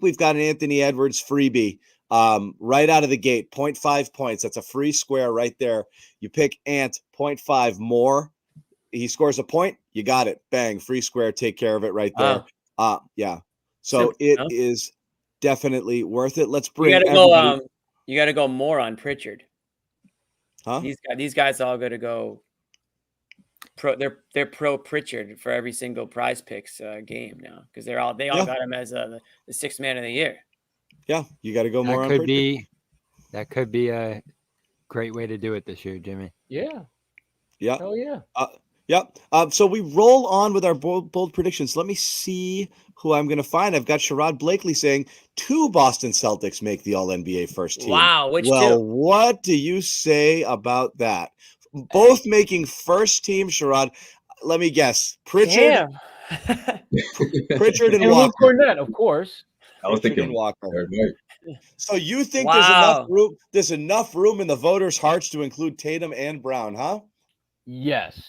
we've got an Anthony Edwards freebie right out of the gate. 0.5 points. That's a free square right there. You pick Ant 0.5 more. He scores a point. You got it. Bang. Free square. Take care of it right there. Yeah. So it is definitely worth it. Let's bring everybody. You got to go more on Pritchard. Huh? These guys all got to go pro. They're pro Pritchard for every single Prize Picks game now, because they all got him as the 6th man of the year. Yeah, you got to go more on Pritchard. That could be a great way to do it this year, Jimmy. Yeah. Yeah. Oh yeah. Yep. So we roll on with our bold predictions. Let me see who I'm going to find. I've got Sherrod Blakely saying 2 Boston Celtics make the All-NBA first team. Wow. What do you say about that? Both making first team, Sherrod. Let me guess. Pritchard. Pritchard and Walker. Luke Cornett, of course. I was thinking Walker. So you think there's enough room in the voters' hearts to include Tatum and Brown, huh? Yes,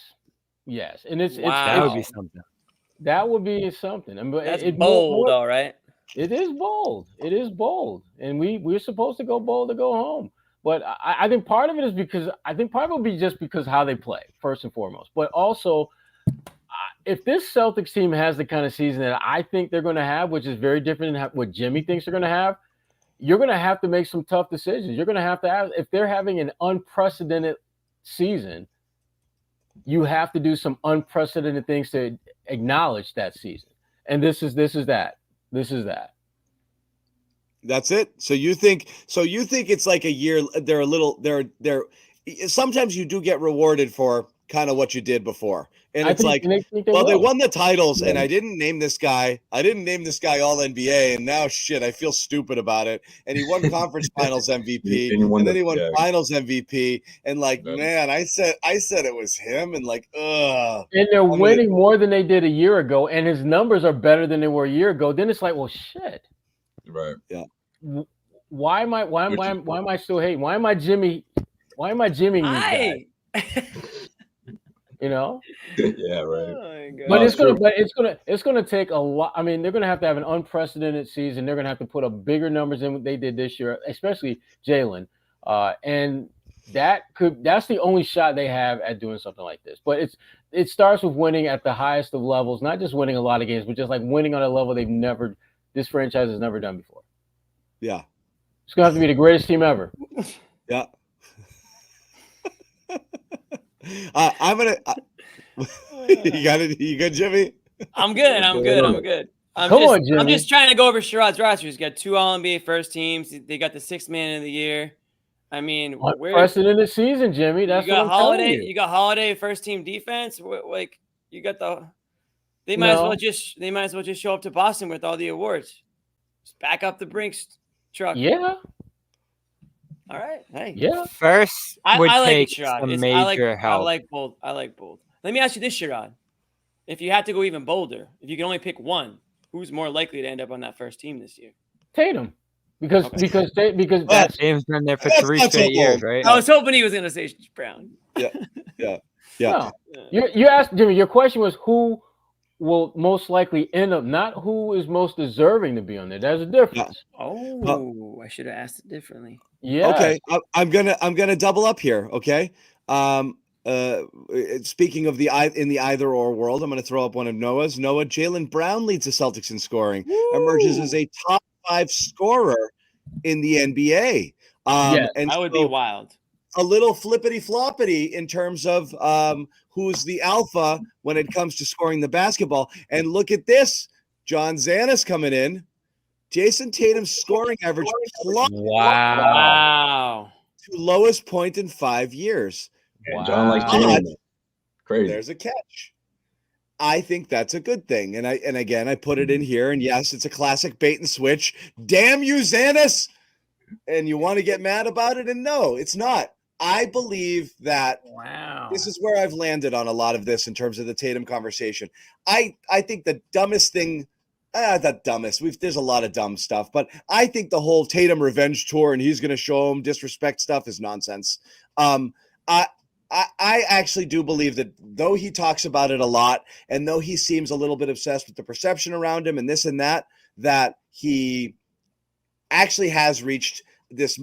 and it's that would be something. That would be something. That's bold, all right. It is bold. And we're supposed to go bold to go home. But I think part of it is because will be just because how they play, first and foremost. But also, if this Celtics team has the kind of season that I think they're going to have, which is very different than what Jimmy thinks they're going to have, you're going to have to make some tough decisions. You're going to have, if they're having an unprecedented season, you have to do some unprecedented things to acknowledge that season. And this is that. That's it. So you think it's like a year. Sometimes you do get rewarded for kind of what you did before. And it's like, they won the titles, and I didn't name this guy all NBA, and now shit, I feel stupid about it. And he won conference finals MVP, and then he won finals MVP, and like, man, I said it was him, and like, ugh. And they're winning more than they did a year ago, and his numbers are better than they were a year ago. Then it's like, well, shit. Right. Yeah. Why am I still hating? Why am I Jimmy? Why am I Jimmying these guys? You know? Yeah, right. Oh, but it's gonna take a lot. I mean, they're gonna have to have an unprecedented season. They're gonna have to put up bigger numbers than what they did this year, especially Jalen. And that's the only shot they have at doing something like this. But it starts with winning at the highest of levels, not just winning a lot of games, but just like winning on a level this franchise has never done before. Yeah. It's gonna have to be the greatest team ever. Yeah. I'm gonna. You got it. You good, Jimmy? I'm good. I'm just trying to go over Sherrod's roster. He's got 2 All-NBA first teams. They got the 6th man of the year. I mean, unprecedented season, Jimmy. That's what I'm telling you. You got Holiday first team defense. Like you got they might as well just show up to Boston with all the awards. Just back up the Brinks truck. Yeah. All right. Hey. Yeah. First would take some major help. I like bold. Let me ask you this, Sherrod. If you had to go even bolder, if you can only pick one, who's more likely to end up on that first team this year? Tatum. Because that's Tatum's been there for 3 straight years, right? I was hoping he was going to say Brown. Yeah. No. You asked Jimmy. Your question was who will most likely end up, not who is most deserving to be on there. There's a difference. Oh, I should have asked it differently. Yeah. Okay. I'm gonna double up here. Okay. Speaking of in the either or world, I'm gonna throw up one of Noah's. Jaylen Brown leads the Celtics in scoring, emerges as a top 5 scorer in the NBA. And that would be wild. A little flippity floppity in terms of who's the alpha when it comes to scoring the basketball. And look at this, John Zanis coming in. Jason Tatum's scoring average wow, to lowest point in 5 years. Wow. John likes Tatum. Crazy. There's a catch. I think that's a good thing. And again, I put it in here. And yes, it's a classic bait and switch. Damn you, Zanis. And you want to get mad about it? And no, it's not. I believe that this is where I've landed on a lot of this in terms of the Tatum conversation. I think the dumbest thing, not dumbest, there's a lot of dumb stuff, but I think the whole Tatum revenge tour and he's going to show him disrespect stuff is nonsense. I actually do believe that though he talks about it a lot and though he seems a little bit obsessed with the perception around him and this and that he actually has reached this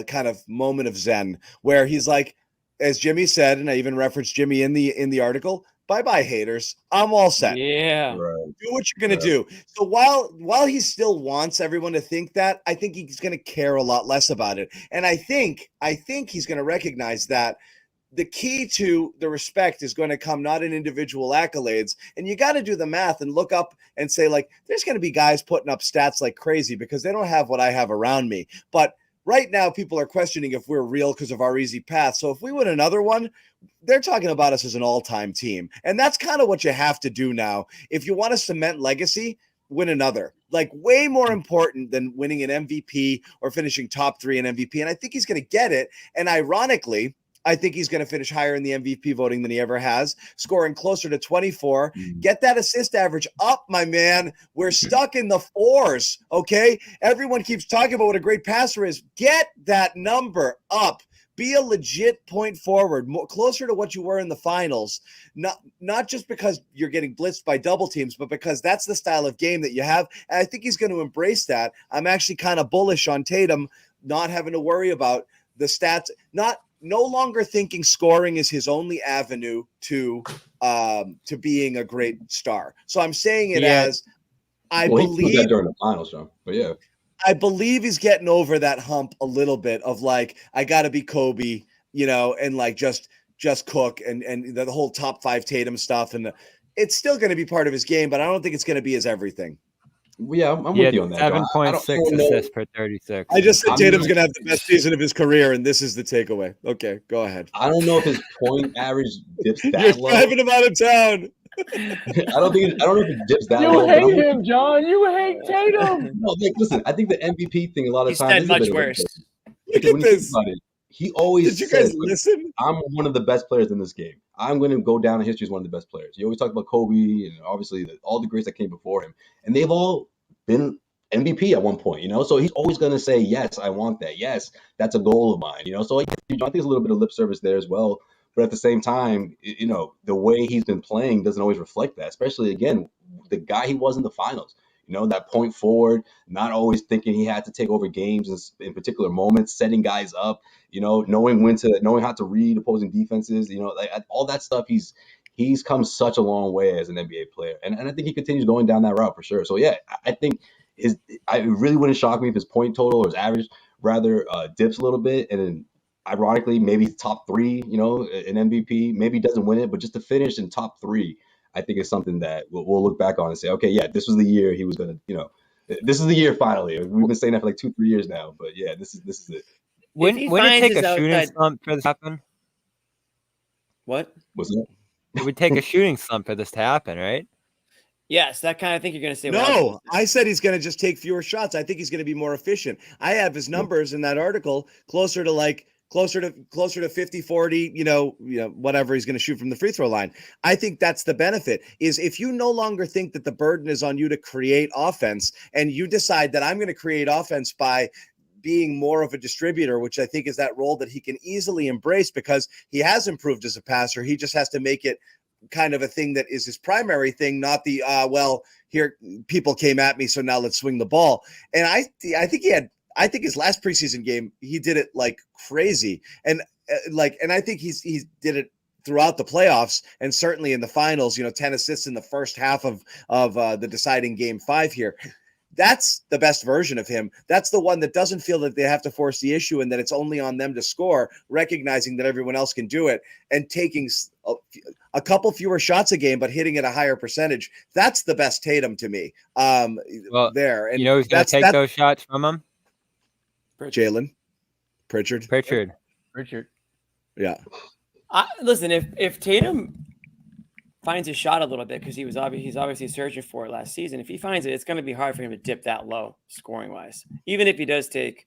kind of moment of zen where he's like, as Jimmy said, and I even referenced Jimmy in the article, bye-bye haters. I'm all set. Yeah. Right. Do what you're going to do. So while he still wants everyone to think that, I think he's going to care a lot less about it. And I think he's going to recognize that the key to the respect is going to come not in individual accolades. And you got to do the math and look up and say, like, there's going to be guys putting up stats like crazy because they don't have what I have around me. But right now, people are questioning if we're real because of our easy path. So if we win another one, they're talking about us as an all-time team. And that's kind of what you have to do now. If you want to cement legacy, win another. Like, way more important than winning an MVP or finishing top 3 in MVP. And I think he's going to get it. And ironically, I think he's going to finish higher in the MVP voting than he ever has, scoring closer to 24. Get that assist average up, my man. We're stuck in the 4s, okay? Everyone keeps talking about what a great passer is. Get that number up. Be a legit point forward, more closer to what you were in the finals. Not just because you're getting blitzed by double teams, but because that's the style of game that you have. And I think he's going to embrace that. I'm actually kind of bullish on Tatum not having to worry about the stats, not no longer thinking scoring is his only avenue to being a great star. So I'm saying it as I He proved believe that during the finals, John. But yeah, I believe he's getting over that hump a little bit of like, I got to be Kobe, and like just cook and the whole top 5 Tatum stuff. And it's still going to be part of his game, but I don't think it's going to be his everything. yeah, I'm with you on that. John. 7.6 assists per 36. I just said Tatum's going to have the best season of his career, and this is the takeaway. Okay, go ahead. I don't know if his point average dips that You're low. driving him out of town. I don't know if it dips that You low. hate him, John. You hate Tatum. No, like, listen, I think the MVP thing a lot of He times said is much a bit worse. of a Look because at when you think this. about it, he always Did you guys says, like, listen? I'm one of the best players in this game. I'm going to go down in history as one of the best players. You always talk about Kobe and obviously all the greats that came before him, and they've all been MVP at one point, So he's always going to say, yes, I want that. Yes, that's a goal of mine, So I think there's a little bit of lip service there as well. But at the same time, the way he's been playing doesn't always reflect that, especially, again, the guy he was in the finals. That point forward, not always thinking he had to take over games in particular moments, setting guys up, knowing how to read opposing defenses, like all that stuff. He's come such a long way as an NBA player. And I think he continues going down that route for sure. So yeah, I think it really wouldn't shock me if his point total or his average rather dips a little bit. And then ironically, maybe top 3, an MVP, maybe doesn't win it, but just to finish in top 3, I think it's something that we'll look back on and say, okay, yeah, this was the year he was going to, this is the year finally. We've been saying that for like 2-3 years now, but yeah, this is it. Wouldn't it take a shooting slump for this to happen? What? What's that? It would take a shooting slump for this to happen, right? Yes, that kind of thing you're going to say. No, I said he's going to just take fewer shots. I think he's going to be more efficient. I have his numbers in that article closer to 50, 40, whatever he's going to shoot from the free throw line. I think that's the benefit is if you no longer think that the burden is on you to create offense and you decide that I'm going to create offense by being more of a distributor, which I think is that role that he can easily embrace because he has improved as a passer. He just has to make it kind of a thing that is his primary thing, not the, here people came at me, so now let's swing the ball. And I think his last preseason game, he did it like crazy. And I think he did it throughout the playoffs and certainly in the finals, 10 assists in the first half of the deciding game 5 here. That's the best version of him. That's the one that doesn't feel that they have to force the issue and that it's only on them to score, recognizing that everyone else can do it and taking a couple fewer shots a game, but hitting at a higher percentage. That's the best Tatum to me. There. And who's going to take those shots from him? Jalen. Pritchard. Yeah. Listen, if Tatum finds his shot a little bit because he's obviously searching for it last season. If he finds it, it's going to be hard for him to dip that low scoring wise. Even if he does take.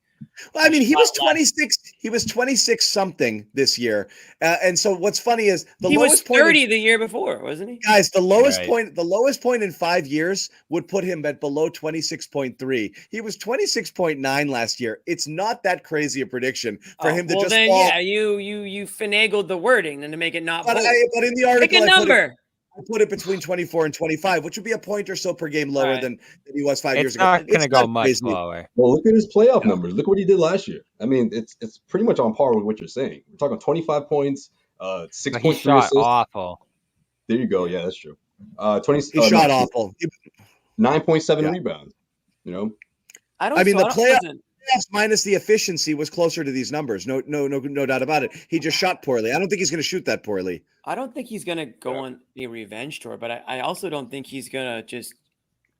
Well, I mean, he was 26. He was 26 something this year, and so what's funny is he was 30 the year before, wasn't he? Guys, the lowest point in 5 years would put him at below 26.3. He was 26.9 last year. It's not that crazy a prediction for him to just. Then, fall. Yeah, you finagled the wording and to make it not. But in the article, pick a number. I put it between 24 and 25, which would be a point or so per game lower than he was 5 years ago. It's not going to go much lower. Well, look at his playoff numbers. Look what he did last year. I mean, it's pretty much on par with what you're saying. We're talking 25 points, 6.3 shot awful. There you go. Yeah, that's true. He shot awful. 9.7 rebounds. The playoffs minus the efficiency was closer to these numbers. No doubt about it. He just shot poorly. I don't think he's going to shoot that poorly. I don't think he's going to go on a revenge tour, but I also don't think he's going to just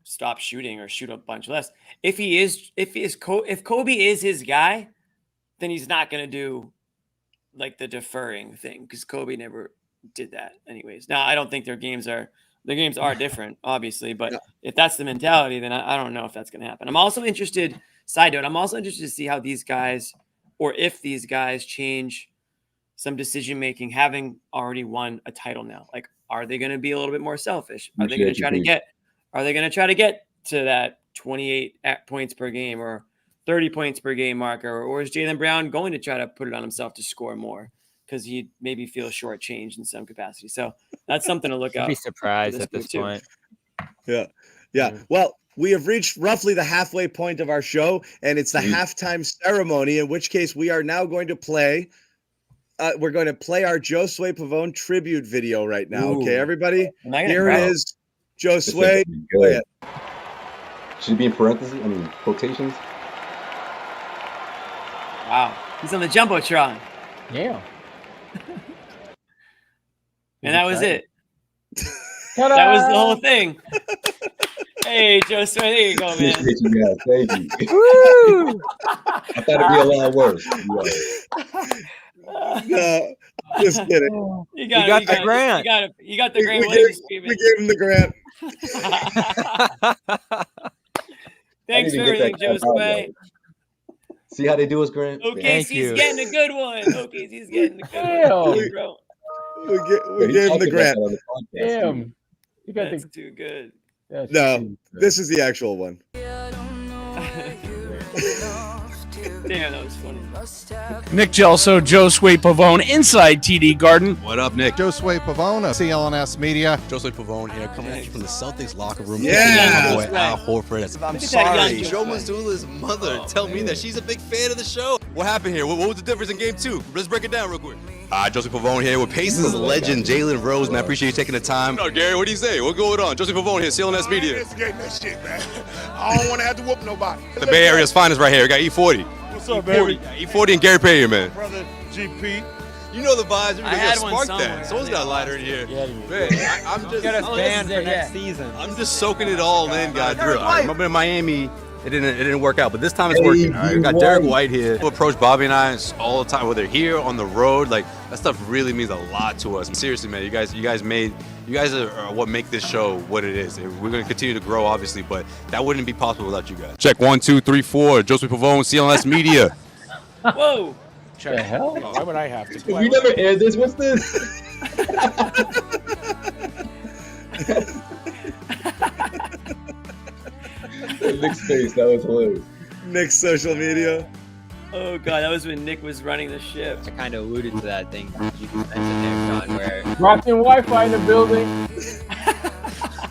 stop shooting or shoot a bunch less. If Kobe is his guy, then he's not going to do like the deferring thing because Kobe never did that anyways. Now, I don't think their games are different, obviously, but if that's the mentality, then I don't know if that's going to happen. I'm also interested to see how these guys, or if these guys change some decision-making, having already won a title now. Like, are they going to be a little bit more selfish? Are they going to try to get to that 28 points per game or 30 points per game marker? Or is Jaylen Brown going to try to put it on himself to score more because he maybe feels shortchanged in some capacity? So that's something to look out. I'd be surprised at this point. Yeah. Well, we have reached roughly the halfway point of our show, and it's the halftime ceremony, in which case we are now going to play we're going to play our Josue Pavone tribute video right now. Ooh. Okay, everybody, Am I gonna here cry? it is. This is Josue. good. Should it be in parentheses? I mean, quotations. Wow. He's on the Jumbotron. Yeah. And that was it. Ta-da! That was the whole thing. Hey, Josue, there you go, man. Appreciate you guys. Thank you. I thought it'd be a lot worse. No, just kidding. You got the grant. You got the grant. We gave him the grant. Thanks for everything, Josue. See how they do us, Grant? OKC's getting a good one. OKC's getting a good one, bro. We gave him the grant. Damn. You got That's too good. No, this is the actual one. Damn, that was funny. Nick Gelso, Josue Pavone, inside TD Garden. What up, Nick? Josue Pavone, CLNS Media. Josue Pavone here, coming at you from the Celtics locker room. Yeah. My boy Al Horford. I'm sorry, Joe Mazzulla's mother tell me that she's a big fan of the show. What happened here? What was the difference in game 2? Let's break it down real quick. Josue Pavone here with Pacers legend Jalen Rose, man. I appreciate you taking the time. No, Gary, what do you say? What's going on? Josue Pavone here, CLNS Media. Investigating that shit, man. I don't want to have to whoop nobody. The Bay Area's finest right here. We got E40. What's up, baby? E40 and Gary Payne, man. Brother GP. You know the vibes. Everybody had got one spark somewhere. that. Someone's got a lighter in here. Yeah, Man, I'm just Get us banned for next season. I'm just soaking it all in, guys. I remember in Miami, it didn't work out, but this time it's working. All right? We got Derek White here. People approach Bobby and I all the time, whether here on the road. Like that stuff really means a lot to us. Seriously, man, you guys are what make this show what it is. We're gonna continue to grow, obviously, but that wouldn't be possible without you guys. Check 1, 2, 3, 4. Josue Pavone, CLNS Media. Whoa. the hell? Why would I have to? We never aired this. What's this? Nick's face, that was hilarious. Nick's social media. Oh god, that was when Nick was running the ship. I kind of alluded to that thing you mentioned there, John, where Rocking Wi-Fi in the building.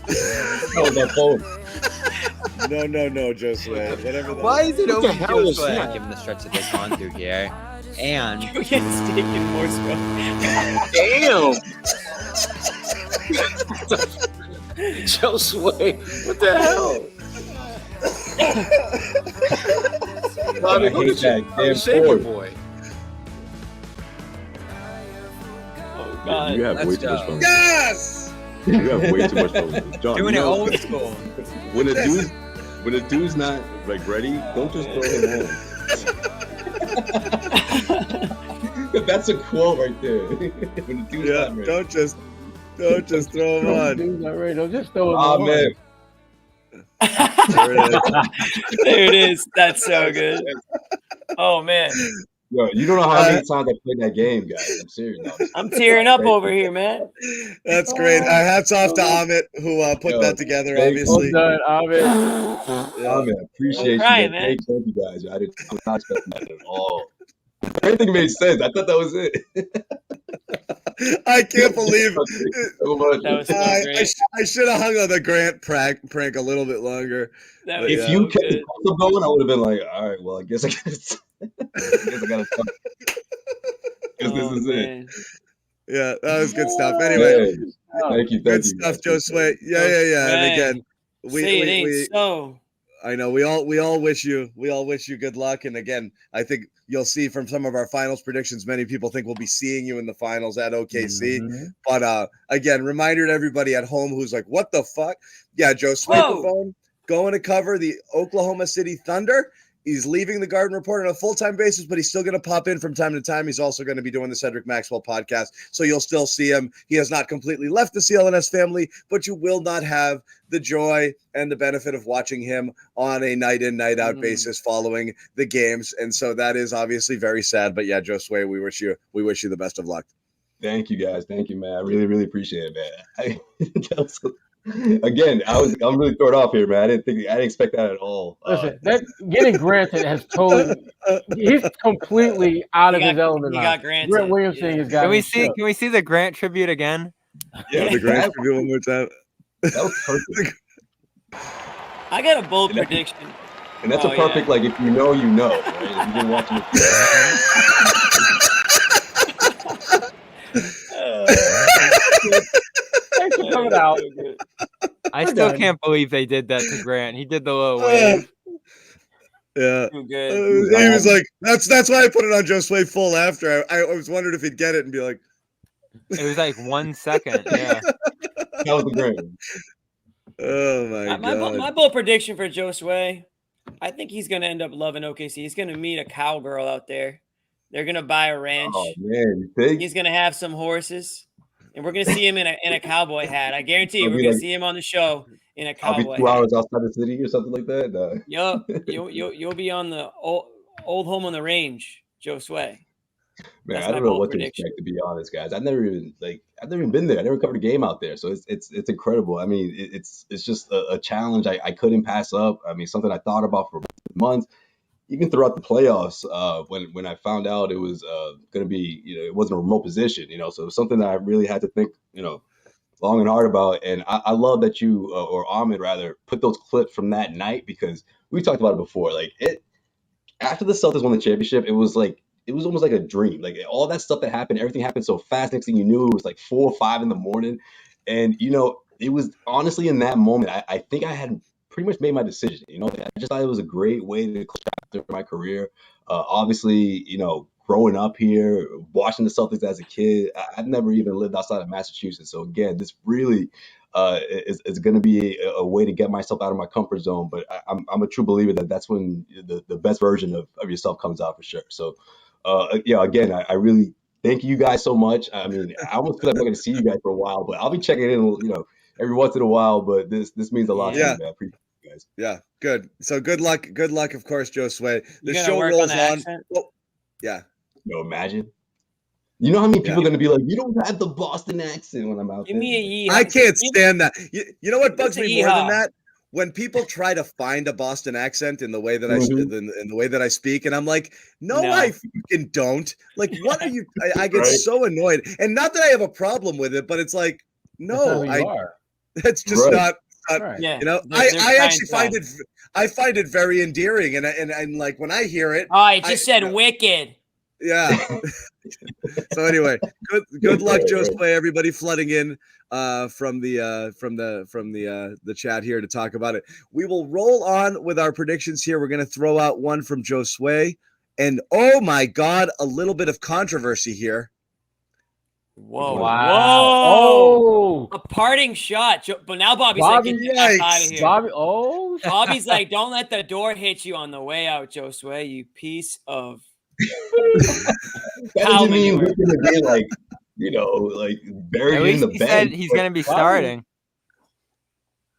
That was my phone. No, Josue. Whatever. why is it always hell was Josue that? given the stretch that they've gone through here? And You get steak in Morrisville. Damn. Josue, what the hell? I hate that damn board. boy. Oh god. You have way too much fun. Yes. You have way too much fun. John, doing you it know, old school. when a dude's not like ready, don't just throw him on. That's a quote right there. When a dude's not ready. Don't just throw him on. Dude's not ready. Don't just throw it Ah on. man. There it is. There it is. That's so good. Oh man. Yo, you don't know how many times I played that game, guys. I'm serious. No, I'm tearing up over here, man. That's great. Hats off to Amit who put Yo, that together. thank Obviously. Well done, Ahmed. Oh, man, appreciate you. crying, Man. man. Thank you guys. I was not expecting that at all. Everything made sense. I thought that was it. I can't believe So much. That was so I great. should have hung on the Grant prank a little bit longer. That was If so you kept good. the console going, I would have been like, all right, well, I guess I gotta stop. Because this Oh, is it. man. Yeah, that was good stuff. Anyway, Thank you. good stuff, Josue. Yeah. And Right. again, Say it ain't so. I know we all wish you good luck. And again, I think you'll see from some of our finals predictions, many people think we'll be seeing you in the finals at OKC. Mm-hmm. But again, reminder to everybody at home who's like, what the fuck? Yeah, Josue Whoa. Pavone going to cover the Oklahoma City Thunder. He's leaving the Garden Report on a full-time basis, but he's still going to pop in from time to time. He's also going to be doing the Cedric Maxwell podcast, so you'll still see him. He has not completely left the CLNS family, but you will not have the joy and the benefit of watching him on a night-in, night-out basis following the games, and so that is obviously very sad. But yeah, Josue, we wish you the best of luck. Thank you, guys. Thank you, man. I really, really appreciate it, man. Again, I'm really thrown off here, man. I didn't expect that at all. Listen, that getting granted has totally. He's completely out of his element. He now. got granted. Grant Williamson has got. Can we see the Grant tribute again? Yeah, The Grant review one more time. that was perfect. I got a bold prediction. And that's Oh, a perfect, yeah. like, if you know, you know. Right? If you've been watching it. coming out. I We're still done. can't believe they did that to Grant. He did the little wave. Yeah. Too good. He was like, that's why I put it on Josue full after. I was wondering if he'd get it and be like, It was like 1 second. Yeah. That was the great one. oh my God. My bold prediction for Josue, I think he's going to end up loving OKC. He's going to meet a cowgirl out there. They're going to buy a ranch. Oh man, you think? He's going to have some horses. And we're going to see him in a cowboy hat. I guarantee you, I'll we're be going to like- see him on the show in a I'll be cowboy 2 hat. hours outside the city or something like that. No. Yup. You'll be on the old home on the range, Josue. Man, That's I my don't know bold what prediction. to expect, to be honest, guys. I've never even been there. I never covered a game out there, so it's incredible. I mean, it's just a challenge I couldn't pass up. I mean, something I thought about for months, even throughout the playoffs. When I found out it was going to be, it wasn't a remote position, so it was something that I really had to think, long and hard about. And I love that you or Ahmed rather put those clips from that night, because we talked about it before. Like after the Celtics won the championship, it was almost like a dream. Like all that stuff that happened, everything happened so fast. Next thing you knew, it was like 4 or 5 in the morning. And, it was honestly in that moment, I think I had pretty much made my decision. I just thought it was a great way to close my career. Obviously, growing up here, watching the Celtics as a kid, I've never even lived outside of Massachusetts. So again, this really is going to be a way to get myself out of my comfort zone. But I'm a true believer that that's when the best version of yourself comes out for sure. So, again, I really thank you guys so much. I mean, I almost feel like I'm not going to see you guys for a while, but I'll be checking in, every once in a while. But this means a lot to me, man. I appreciate you guys. Yeah, good. So good luck, of course, Josue. The gonna show work rolls on the on. accent? Oh, yeah. Imagine. You know how many people are going to be like, you don't have the Boston accent when I'm out Give there. me a yeehaw. I can't stand that. You know what bugs It's a me more than yeehaw. that? When people try to find a Boston accent in the way that Mhm. in the way that I speak, and I'm like, no. No. I fucking don't. Like, what are you? I get Right. so annoyed, and not that I have a problem with it, but it's like, That's not no, who you are. that's just Right. not. Right. Yeah. I they're actually trying find to- it. I find it very endearing, and like when I hear it, Oh, it just said you know, wicked. yeah. So anyway, good luck, Right, Josue. Everybody flooding in from the chat here to talk about it. We will roll on with our predictions here. We're going to throw out one from Josue, and oh my God, a little bit of controversy here. Whoa. Wow. Whoa. Oh, A parting shot. But now Bobby's Bobby, like, get the F out of here. Bobby. Oh, Bobby's like, don't let the door hit you on the way out, Josue, you piece of That cow doesn't mean manure. we're going to be like, like buried At in least the he bench. said he's But- going to be Bobby- starting.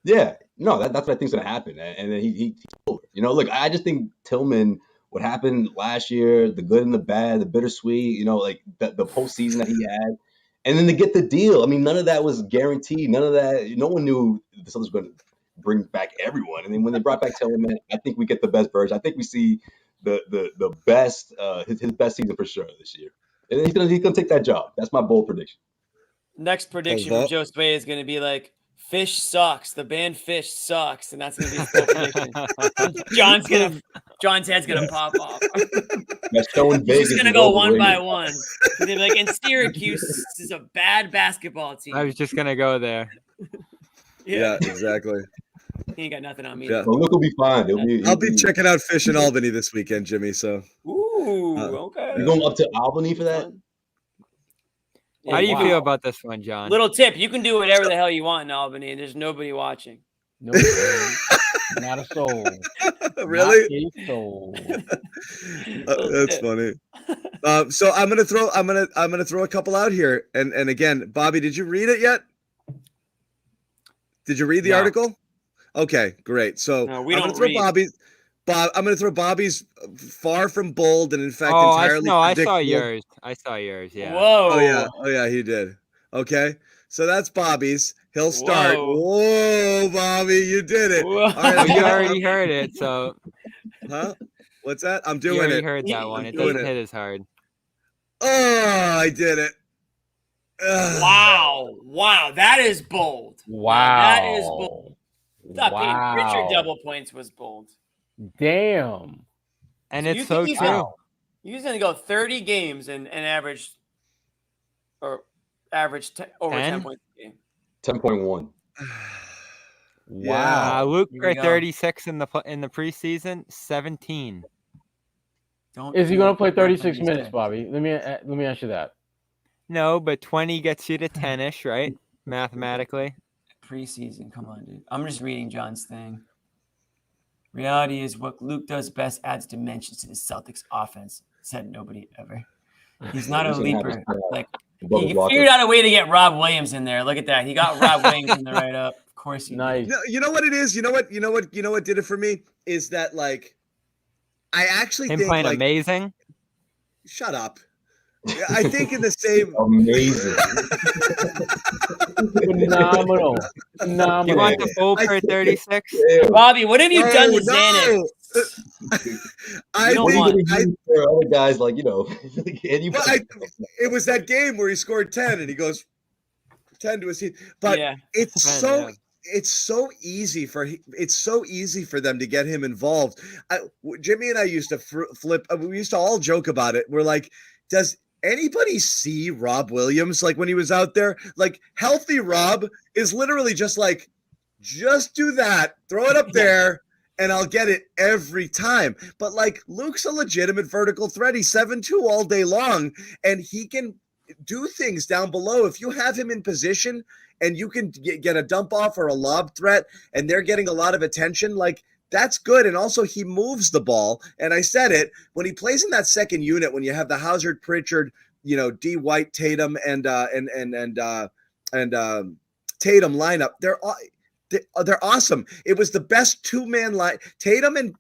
Yeah, no, that's what I think's gonna happen, and then he's over. Look, I just think Tillman, what happened last year, the good and the bad, the bittersweet, like the postseason that he had, and then to get the deal. I mean, none of that was guaranteed. None of that. No one knew the Celtics were going to bring back everyone, and then when they brought back Tillman, I think we get the best version. I think we see the best his best season for sure this year, and he's gonna take that job. That's my bold prediction. Next prediction from Josue is going to be like, Fish sucks. The band Fish sucks, and that's going to be his bold prediction. John's head's going to pop off. That's showing He's Vegas just going to is go one by overrated. one. He's going to be like, and Syracuse is a bad basketball team. I was just going to go there. Yeah, exactly. He ain't got nothing on me. Yeah. So look, will be fine. I'll be checking out Fish in Albany this weekend, Jimmy. So, Ooh, okay. You going up to Albany for that? How do you wow. feel about this one, John? Little tip: you can do whatever the hell you want in Albany, and there's nobody watching. no, not a soul. really? Not a soul. That's funny. So I'm gonna throw a couple out here, and again, Bobby, did you read it yet? Did you read the No. article? Okay, great. So No, we I'm don't gonna throw read. I'm gonna throw Bobby's far from bold, and in fact Oh, entirely I saw predictable. yours. I saw yours. Yeah. Whoa! Oh yeah, he did. Okay, so that's Bobby's. He'll start. Whoa. Whoa, Bobby, you did it. Whoa. All right, Oh, I'm you gonna- already heard it, so Huh? What's that? I'm you doing already it. heard that one. It doing doesn't it. hit as hard. Oh, I did it. Ugh. Wow! That is bold. Wow. That is bold. I thought Wow. getting Pritchard double points was bold. Damn. And So it's you so think true. he's He's going to go 30 games and average over 10 10? points a game. 10.1. Wow. Luke Here we for go. 36 in the preseason, 17. Don't Is he feel going to play like 36 these minutes, days. Bobby? Let me ask you that. No, but 20 gets you to 10ish, right? Mathematically. Preseason, come on, dude. I'm just reading John's thing. Reality is what Luke does best adds dimensions to the Celtics offense, said nobody ever. He's not a He's gonna have leaper. his- Like above he his locker. figured out a way to get Rob Williams in there. Look at that. He got Rob Williams in the right up. Of course he Nice. did. No, you know what it is? You know what did it for me is that like I actually Him think playing like amazing. shut up. I think in the same Amazing. Phenomenal. You Phenomenal. want the full I per think- 36? Bobby, what have you done to No. Xanax? I don't What are you want- gonna use for other guys like and you Well, it was that game where he scored 10 and he goes 10 to his team. But Yeah. it's 10, so yeah. it's so easy for them to get him involved. Jimmy and I used to flip. We used to all joke about it. We're like, does anybody see Rob Williams like when he was out there? Like healthy Rob is literally just like, just do that, throw it up there, and I'll get it every time. But like Luke's a legitimate vertical threat. He's 7'2" all day long, and he can do things down below. If you have him in position and you can get a dump off or a lob threat, and they're getting a lot of attention, like that's good. And also he moves the ball. And I said it, when he plays in that second unit, when you have the Hazard, Pritchard, D White, Tatum, and Tatum lineup, they're awesome. It was the best two-man line. Tatum and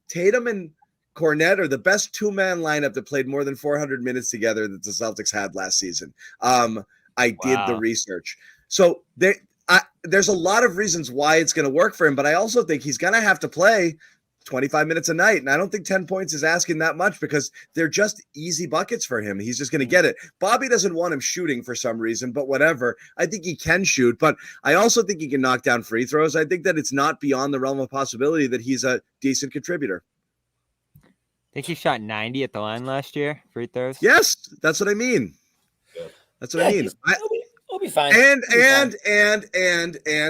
Cornette are the best two-man lineup that played more than 400 minutes together that the Celtics had last season. I did the research. So there's a lot of reasons why it's going to work for him, but I also think he's going to have to play 25 minutes a night. And I don't think 10 points is asking that much because they're just easy buckets for him. He's just going to get it. Bobby doesn't want him shooting for some reason, but whatever. I think he can shoot, but I also think he can knock down free throws. I think that it's not beyond the realm of possibility that he's a decent contributor. I think he shot 90 at the line last year, free throws. Yes, that's what I mean. That's what I mean. He'll be fine. And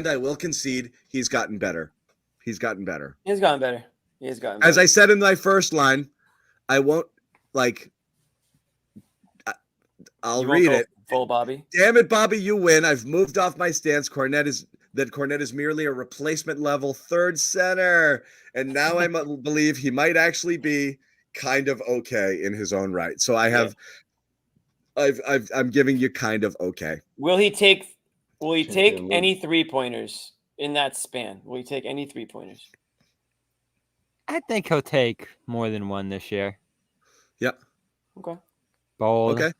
I will concede he's gotten better. He's gotten better. He's gotten better. As I said in my first line, I won't I'll read it. Full Bobby. Damn it, Bobby, you win. I've moved off my stance. Cornette is merely a replacement level third center. And now I believe he might actually be kind of okay in his own right. So I'm giving you kind of okay. Will he take any 3-pointers in that span? Will he take any 3-pointers? I think he'll take more than one this year. Yeah. Okay. Bold. Okay.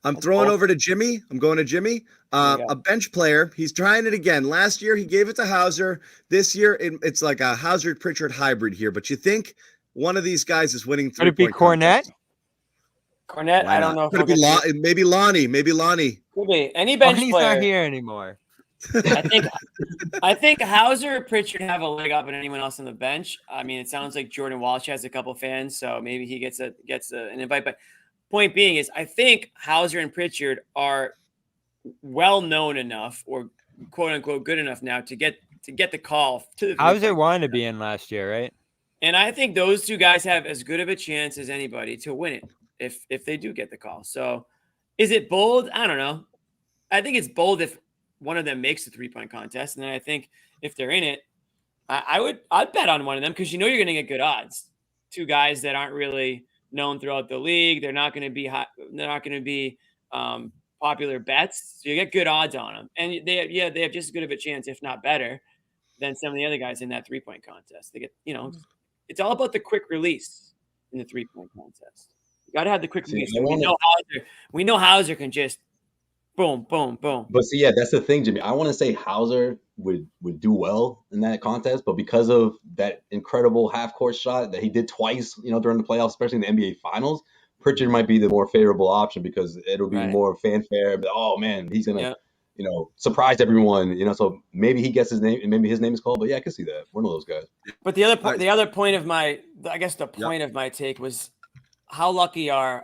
I'm throwing over to Jimmy. I'm going to Jimmy. A bench player. He's trying it again. Last year, he gave it to Hauser. This year, it's like a Hauser-Pritchard hybrid here. But you think one of these guys is winning 3-point Could it be Cornette? Cornette, I don't know. Could it be maybe Lonnie? Maybe Lonnie. Could be any bench He's player. not here anymore. I think Hauser or Pritchard have a leg up on anyone else on the bench. I mean, it sounds like Jordan Walsh has a couple fans, so maybe he gets an invite. But point being is, I think Hauser and Pritchard are well known enough, or quote unquote good enough now to get the call to the. Hauser wanted to be in last year, right? And I think those two guys have as good of a chance as anybody to win it if they do get the call. So, is it bold? I don't know. I think it's bold if one of them makes the 3-point contest, and then I think if they're in it, I'd bet on one of them because you're going to get good odds. Two guys that aren't really known throughout the league, they're not going to be hot. They're not going to be popular bets, so you get good odds on them, and they have just as good of a chance, if not better, than some of the other guys in that 3-point contest. They get it's all about the quick release in the 3-point contest. You got to have the quick release. We know Hauser can just. Boom, boom, boom. But see, that's the thing, Jimmy. I want to say Hauser would do well in that contest, but because of that incredible half-court shot that he did twice, during the playoffs, especially in the NBA Finals, Pritchard might be the more favorable option because it'll be more fanfare. But, oh man, he's gonna, surprise everyone. So maybe he gets his name, and maybe his name is called. But yeah, I can see that. One of those guys. But the other point of my, of my take was, how lucky are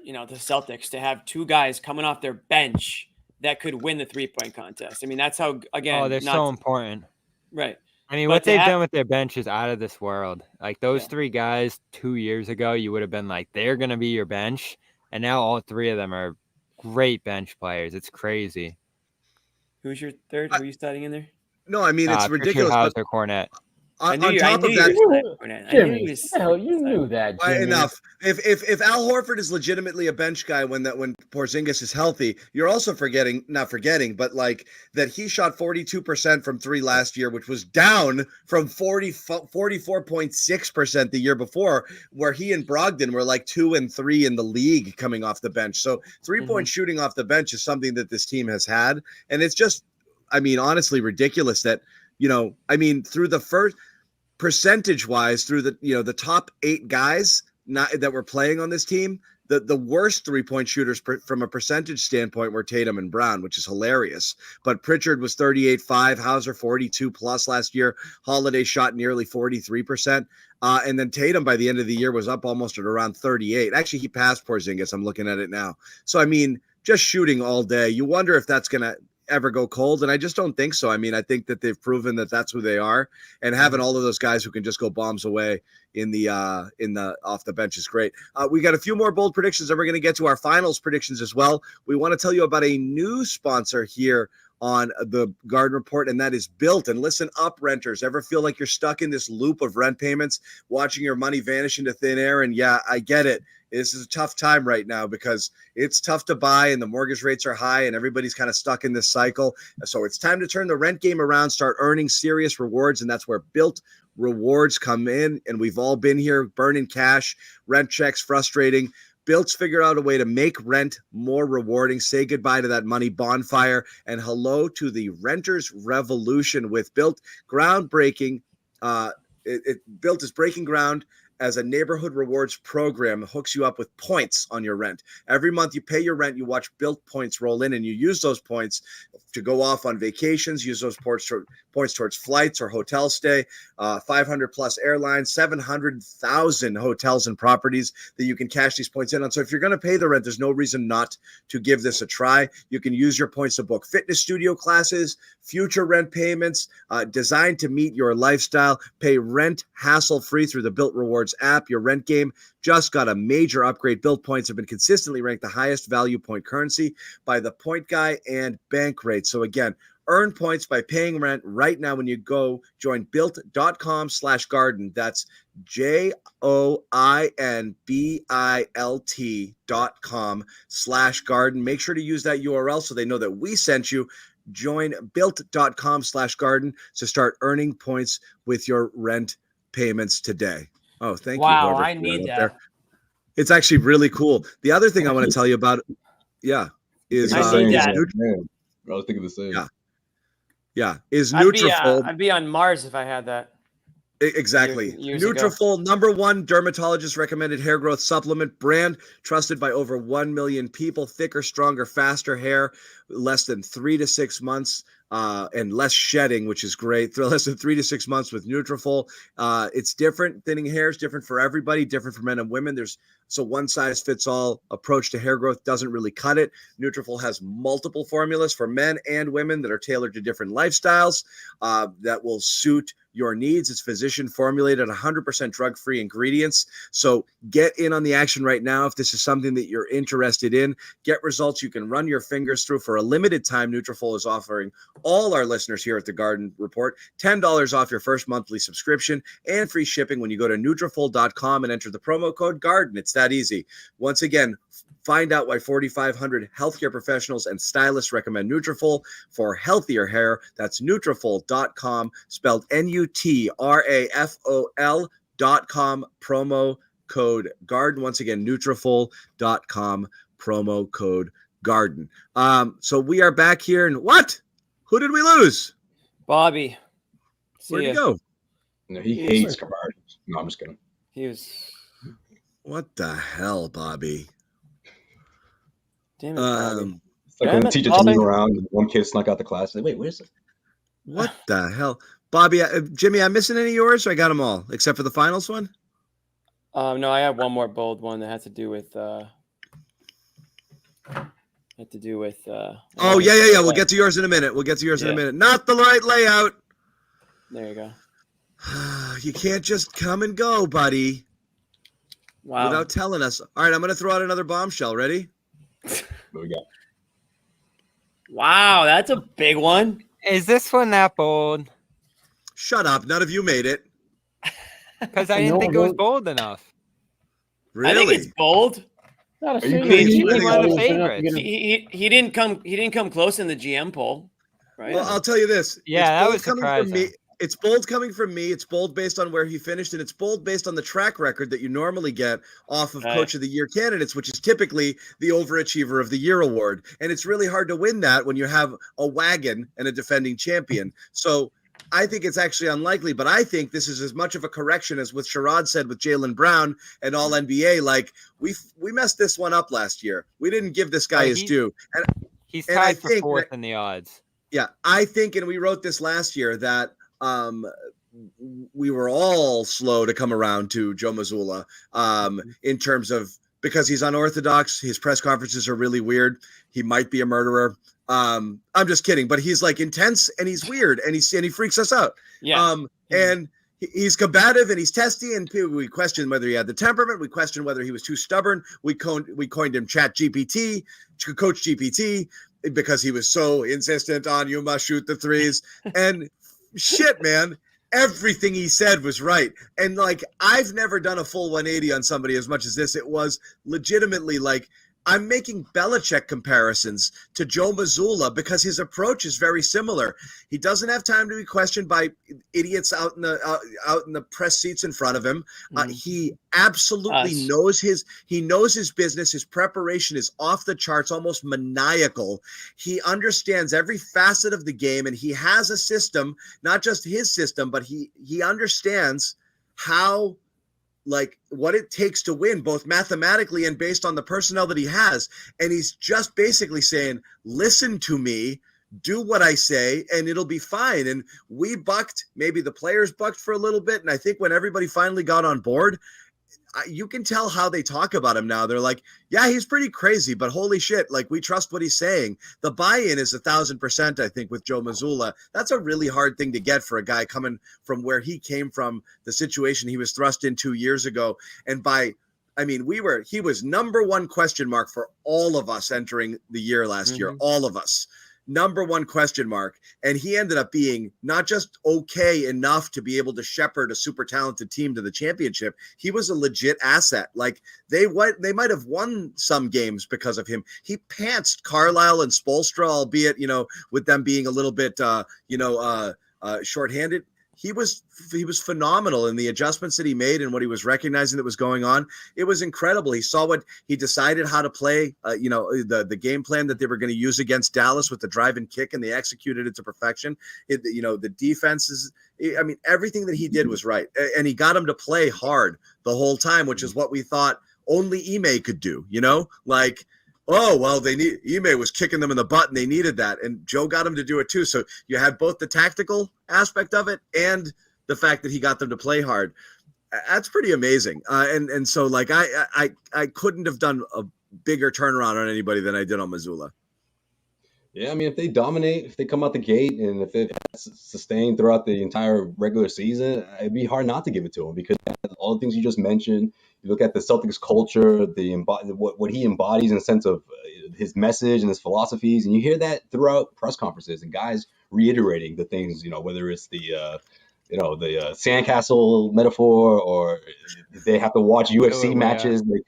the Celtics to have two guys coming off their bench that could win the 3-point contest. I mean, that's how, again, Oh, they're so important. Right. I mean, But what to they've have- done with their bench is out of this world. Like those 3 guys 2 years ago, you would have been like, they're going to be your bench. And now all 3 of them are great bench players. It's crazy. Who's your third? Who are you starting in there? No, I mean, it's Pritchard, ridiculous. But Hauser, Cornette. on top of that, Jimmy, hell, you knew that, Jimmy. Enough. If Al Horford is legitimately a bench guy when Porzingis is healthy, you're also not forgetting, but like that he shot 42% from 3 last year, which was down from 44.6% the year before, where he and Brogdon were like 2 and 3 in the league coming off the bench. So 3-point shooting off the bench is something that this team has had, and it's just, I mean, honestly ridiculous that, through the first percentage wise, through the top 8 guys that were playing on this team, the worst 3-point shooters from a percentage standpoint were Tatum and Brown, which is hilarious. But Pritchard was 38.5, Hauser 42 plus last year. Holiday shot nearly 43%. And then Tatum by the end of the year was up almost at around 38. Actually, he passed Porzingis. I'm looking at it now. So, I mean, just shooting all day. You wonder if that's going to ever go cold, and I just don't think so. I mean, I think that they've proven that that's who they are, and having all of those guys who can just go bombs away in the off the bench is great. We got a few more bold predictions, and we're going to get to our finals predictions as well. We want to tell you about a new sponsor here on the Garden Report, and that is Built. And listen up, renters. Ever feel like you're stuck in this loop of rent payments, watching your money vanish into thin air? And yeah, I get it. This is a tough time right now because it's tough to buy and the mortgage rates are high and everybody's kind of stuck in this cycle. So it's time to turn the rent game around, start earning serious rewards, and that's where Built rewards come in. And we've all been here, burning cash, rent checks, frustrating. Built's figured out a way to make rent more rewarding. Say goodbye to that money bonfire and hello to the renters revolution with Built. Groundbreaking. Built is breaking ground as a neighborhood rewards program that hooks you up with points on your rent. Every month you pay your rent, you watch Built points roll in, and you use those points to go off on vacations, use those points towards flights or hotel stay, 500 plus airlines, 700,000 hotels and properties that you can cash these points in on. So if you're going to pay the rent, there's no reason not to give this a try. You can use your points to book fitness studio classes, future rent payments, designed to meet your lifestyle. Pay rent hassle-free through the Built Rewards app. Your rent game just got a major upgrade. Built points have been consistently ranked the highest value point currency by the Point Guy and Bankrate. So again, earn points by paying rent right now when you go join built.com/garden. That's JOINBILT.com/garden. Make sure to use that URL so they know that we sent you. Join built.com/garden to start earning points with your rent payments today. Oh, thank you. Wow, I need that. There. It's actually really cool. The other thing I want to tell you about, is I need that. I was thinking the same. Yeah, is Nutrafol. I'd be on Mars if I had that. Exactly. Years Nutrafol, #1 dermatologist recommended hair growth supplement brand, trusted by over 1 million people. Thicker, stronger, faster hair, less than 3 to 6 months, and less shedding, which is great. Less than 3 to 6 months with Nutrafol. It's different. Thinning hair is different for everybody, different for men and women. So one size fits all approach to hair growth doesn't really cut it. Nutrafol has multiple formulas for men and women that are tailored to different lifestyles that will suit your needs. It's physician formulated, 100% drug-free ingredients. So get in on the action right now. If this is something that you're interested in, get results you can run your fingers through. For a limited time, Nutrafol is offering all our listeners here at the Garden Report $10 off your first monthly subscription and free shipping when you go to Nutrafol.com and enter the promo code GARDEN. It's that easy. Once again, find out why 4,500 healthcare professionals and stylists recommend Nutrafol for healthier hair. That's Nutrafol.com, spelled Nutrafol.com, promo code GARDEN. Once again, Nutrafol.com, promo code GARDEN. So we are back here, and what? Who did we lose? Bobby. Where'd he go? No, he hates Cabarrus. No, I'm just kidding. He was. What the hell, Bobby? Damn it, Bobby. It's like when the teacher turns around and one kid snuck out the class. Like, wait, where's it? What the hell? Bobby, Jimmy, I'm missing any of yours, or I got them all, except for the finals one? No, I have one more bold one that has to do with Had to do with. Oh yeah. We'll get to yours in a minute. Not the right layout. There you go. You can't just come and go, buddy. Wow. Without telling us. All right, I'm going to throw out another bombshell. Ready? What we got? Wow, that's a big one. Is this one that bold? Shut up. None of you made it. Because I didn't think it was bold enough. Really? I think it's bold. Not a Are you single kidding me? team One of the is enough to favorites. get him- He didn't come. He didn't come close in the GM poll, right? Well, I'll tell you this. Yeah, that was coming from me. surprising. It's bold coming from me. It's bold based on where he finished, and it's bold based on the track record that you normally get off of Right. Coach of the Year candidates, which is typically the Overachiever of the Year award. And it's really hard to win that when you have a wagon and a defending champion. So I think it's actually unlikely, but I think this is as much of a correction as what Sherrod said with Jaylen Brown and All NBA. Like we messed this one up last year. We didn't give this guy his due. He's and I tied for think fourth in the odds. Yeah, I think, and we wrote this last year, that we were all slow to come around to Joe Mazzulla in terms of, because he's unorthodox. His press conferences are really weird. He might be a murderer. I'm just kidding, but he's like intense and he's weird and he freaks us out. Yeah. And he's combative and he's testy, and we questioned whether he had the temperament. We questioned whether he was too stubborn. We coined him Chat GPT, Coach GPT, because he was so insistent on you must shoot the threes. And shit, man, everything he said was right. And like, I've never done a full 180 on somebody as much as this. It was legitimately like, I'm making Belichick comparisons to Joe Mazzulla because his approach is very similar. He doesn't have time to be questioned by idiots out in the press seats in front of him. He absolutely knows his business. His preparation is off the charts, almost maniacal. He understands every facet of the game, and he has a system, not just his system, but he understands how, like, what it takes to win, both mathematically and based on the personnel that he has. And he's just basically saying, listen to me, do what I say, and it'll be fine. And we bucked, maybe the players bucked for a little bit. And I think when everybody finally got on board, you can tell how they talk about him now. They're like, yeah, he's pretty crazy, but holy shit, like, we trust what he's saying. The buy-in is 1,000%, I think, with Joe Mazzulla. That's a really hard thing to get for a guy coming from where he came from, the situation he was thrust in 2 years ago. And he was number one question mark for all of us entering the year last year, all of us. Number one question mark. And he ended up being not just okay enough to be able to shepherd a super talented team to the championship. He was a legit asset. Like, they might have won some games because of him. He pantsed Carlisle and Spoelstra, albeit, with them being a little bit, shorthanded. He was phenomenal in the adjustments that he made and what he was recognizing that was going on. It was incredible. He saw what he decided how to play, the game plan that they were going to use against Dallas with the drive and kick, and they executed it to perfection. The defenses, everything that he did was right. And he got him to play hard the whole time, which is what we thought only Ime could do, oh, well, Ime was kicking them in the butt and they needed that. And Joe got him to do it too. So you had both the tactical aspect of it and the fact that he got them to play hard. That's pretty amazing. And so, like, I couldn't have done a bigger turnaround on anybody than I did on Mazzulla. Yeah, if they dominate, if they come out the gate, and if it's sustained throughout the entire regular season, it'd be hard not to give it to him, because all the things you just mentioned. You look at the Celtics culture, what he embodies in the sense of his message and his philosophies, and you hear that throughout press conferences and guys reiterating the things, whether it's the sandcastle metaphor, or they have to watch UFC matches. Like,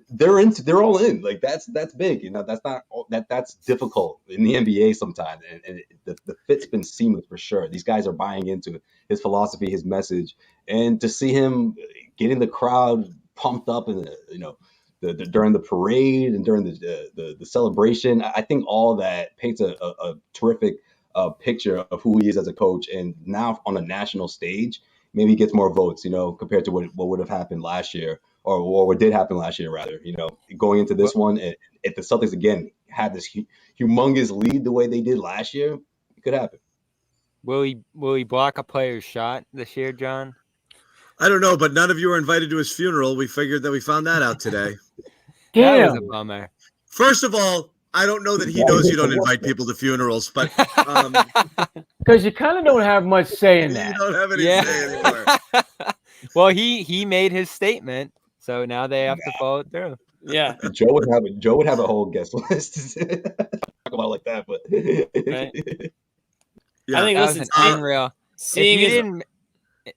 they're all in. Like, that's big. That's difficult in the NBA sometimes, and the fit's been seamless for sure. These guys are buying into his philosophy, his message, and to see him getting the crowd pumped up and during the parade and during the celebration, I think all that paints a terrific picture of who he is as a coach. And now on a national stage, maybe he gets more votes, compared to what would have happened last year, or what did happen last year, rather. Going into this one, if the Celtics again had this humongous lead the way they did last year, it could happen. Will he block a player's shot this year, John? I don't know, but none of you were invited to his funeral. We found that out today. That was a bummer. First of all, I don't know that he knows you don't invite people to funerals, but Because you kind of don't have much say in you that. don't have any say anymore. Well, he made his statement, so now they have to follow it through. Yeah. Joe would have a whole guest list. Talk about it like that, but Right. Yeah. I think, That listen, was an unreal. seeing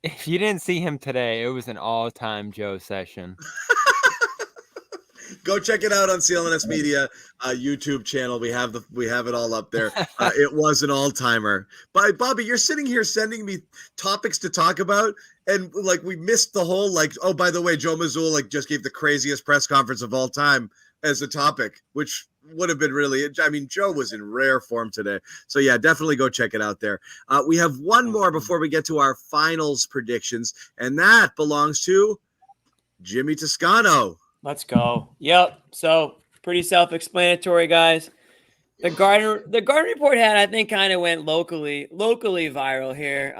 If you didn't see him today, it was an all-time Joe session. Go check it out on CLNS Media YouTube channel. We have it all up there. It was an all-timer. But Bobby, you're sitting here sending me topics to talk about, and like we missed the whole oh, by the way, Joe Mazzulla just gave the craziest press conference of all time as a topic, which would have been really. I mean, Joe was in rare form today. So yeah, definitely go check it out there. We have one more before we get to our finals predictions, and that belongs to Jimmy Toscano. Let's go. Yep. So pretty self-explanatory, guys. The Garden Report I think, kind of went locally viral here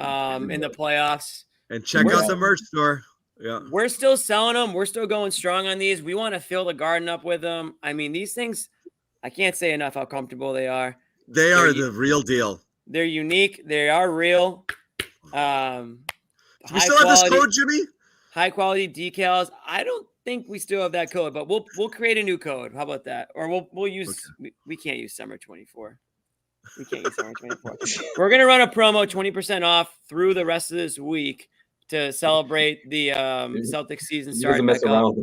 in the playoffs. And check out the merch store. Yeah. We're still selling them. We're still going strong on these. We want to fill the garden up with them. I mean, these things, I can't say enough how comfortable they are. They are the real deal. They're unique. They are real. We still have this code, Jimmy? High quality decals. I don't think we still have that code, but we'll create a new code. How about that? Or we'll use we can't use summer 24. We can't use summer 24. We're gonna run a promo 20% off through the rest of this week to celebrate the Celtics season starting back up.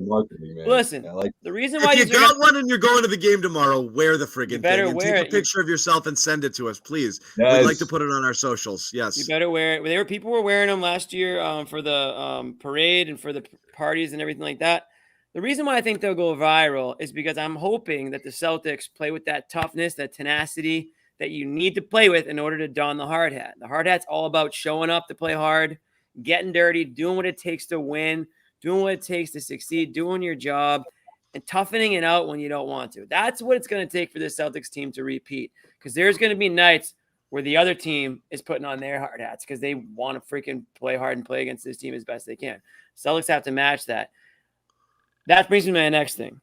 Listen, the reason why if you got one and you're going to the game tomorrow, wear the friggin' thing and take a picture of yourself and send it to us, please. Yes. We'd like to put it on our socials. Yes, you better wear it. People were wearing them last year for the parade and for the parties and everything like that. The reason why I think they'll go viral is because I'm hoping that the Celtics play with that toughness, that tenacity that you need to play with in order to don the hard hat. The hard hat's all about showing up to play hard, getting dirty, doing what it takes to win, doing what it takes to succeed, doing your job, and toughening it out when you don't want to. That's what it's going to take for the Celtics team to repeat, because there's going to be nights where the other team is putting on their hard hats because they want to freaking play hard and play against this team as best they can. Celtics have to match that. That brings me to my next thing.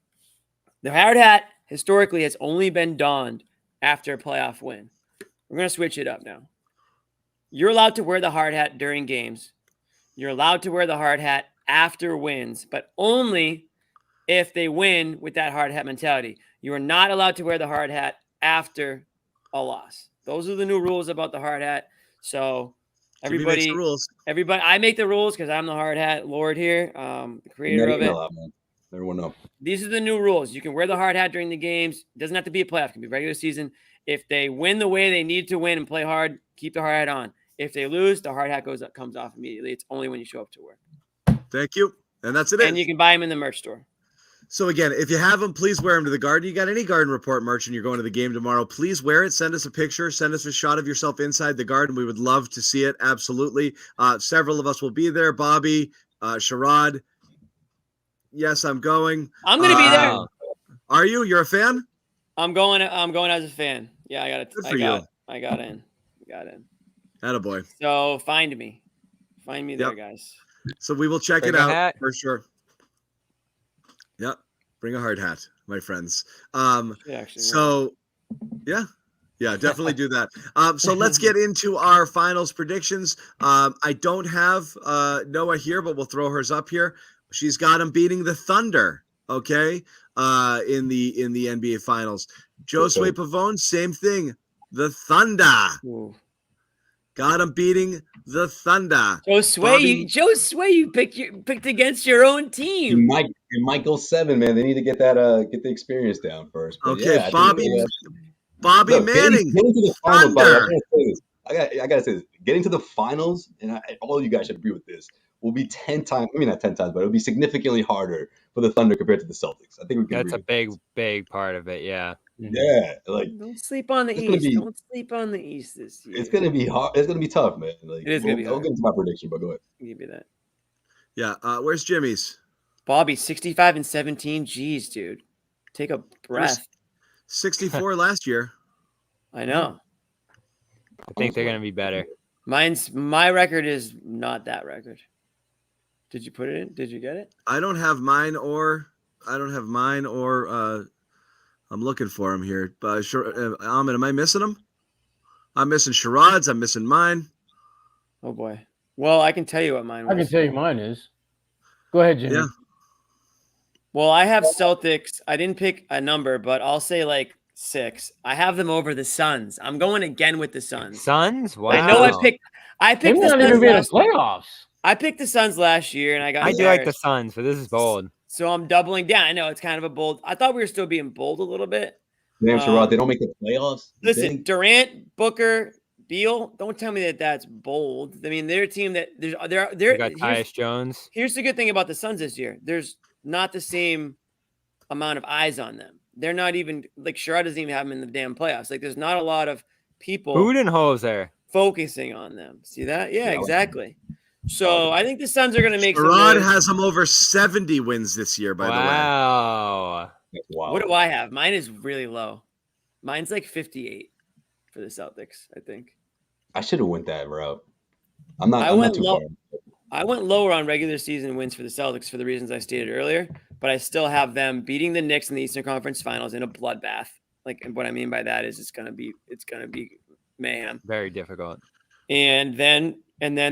The hard hat historically has only been donned after a playoff win. We're going to switch it up now. You're allowed to wear the hard hat during games. You're allowed to wear the hard hat after wins, but only if they win with that hard hat mentality. You are not allowed to wear the hard hat after a loss. Those are the new rules about the hard hat. So everybody, I make the rules because I'm the hard hat lord here, the creator of it. Everyone know. These are the new rules. You can wear the hard hat during the games. It doesn't have to be a playoff. It can be regular season. If they win the way they need to win and play hard, keep the hard hat on. If they lose, the hard hat comes off immediately. It's only when you show up to work. Thank you. And that's it. And you can buy them in the merch store. So again, if you have them, please wear them to the garden. You got any Garden Report merch and you're going to the game tomorrow, please wear it. Send us a picture. Send us a shot of yourself inside the garden. We would love to see it. Absolutely. Several of us will be there. Bobby, Sherrod. Yes, I'm going. I'm going to be there. Are you? You're a fan? I'm going as a fan. Yeah, I got it. I got in. Attaboy. So find me there, guys. So we will check it out for sure. Yep. Bring a hard hat, my friends. Yeah, definitely do that. So let's get into our finals predictions. I don't have Noah here, but we'll throw hers up here. She's got him beating the Thunder, okay, in the NBA Finals. Josue Pavone, same thing. The Thunder. Ooh. Got him beating the Thunder. Josue, you picked against your own team. It might go 7, man. They need to get the experience down first. But okay, yeah, Bobby Manning. Getting to the finals, I gotta say this. Getting to the finals, and all you guys should agree with this, will be 10 times. I mean, not 10 times, but it'll be significantly harder for the Thunder compared to the Celtics. I think we can. That's a big part of it. Yeah. Yeah. Don't sleep on the East. Don't sleep on the East this year. It's gonna be hard. It's gonna be tough, man. It is gonna be hard. I'll get into my prediction, but go ahead. Give me that. Yeah. Where's Jimmy's? Bobby, 65 and 17. Jeez, dude. Take a breath. 64 last year. I know. I think they're gonna be better. My record is not that record. Did you put it in? Did you get it? I don't have mine or I'm looking for him here. Ahmed, am I missing him? I'm missing Sherrod's. I'm missing mine. Oh boy. Well, I can tell you what mine was. I can tell you mine is. Go ahead, Jimmy. Yeah. Well, I have Celtics. I didn't pick a number, but I'll say like 6. I have them over the Suns. I'm going again with the Suns. Suns? Wow. I know I They picked the might not even Suns be in the last. playoffs. I picked the Suns last year, and I got. I do like the embarrassed. Suns, but this is bold. So I'm doubling down. I know it's kind of a bold. I thought we were still being bold a little bit. Damn, Sherrod, they don't make the playoffs. You Listen, think? Durant, Booker, Beal. Don't tell me that that's bold. I mean, they're a team that You they're. got Tyus Jones. Here's the good thing about the Suns this year. There's not the same amount of eyes on them. They're not even like Sherrod doesn't even have them in the damn playoffs. Like there's not a lot of people Budenholzer focusing on them. See that? Yeah, exactly. So I think the Suns are going to make some Sherrod noise. has him over 70 wins this year, by the way. Wow. Wow. What do I have? Mine is really low. Mine's like 58 for the Celtics, I think. I should have went that route. I'm not too low. far. I went lower on regular season wins for the Celtics for the reasons I stated earlier, but I still have them beating the Knicks in the Eastern Conference Finals in a bloodbath. Like, and what I mean by that is it's gonna be mayhem. Very difficult. And then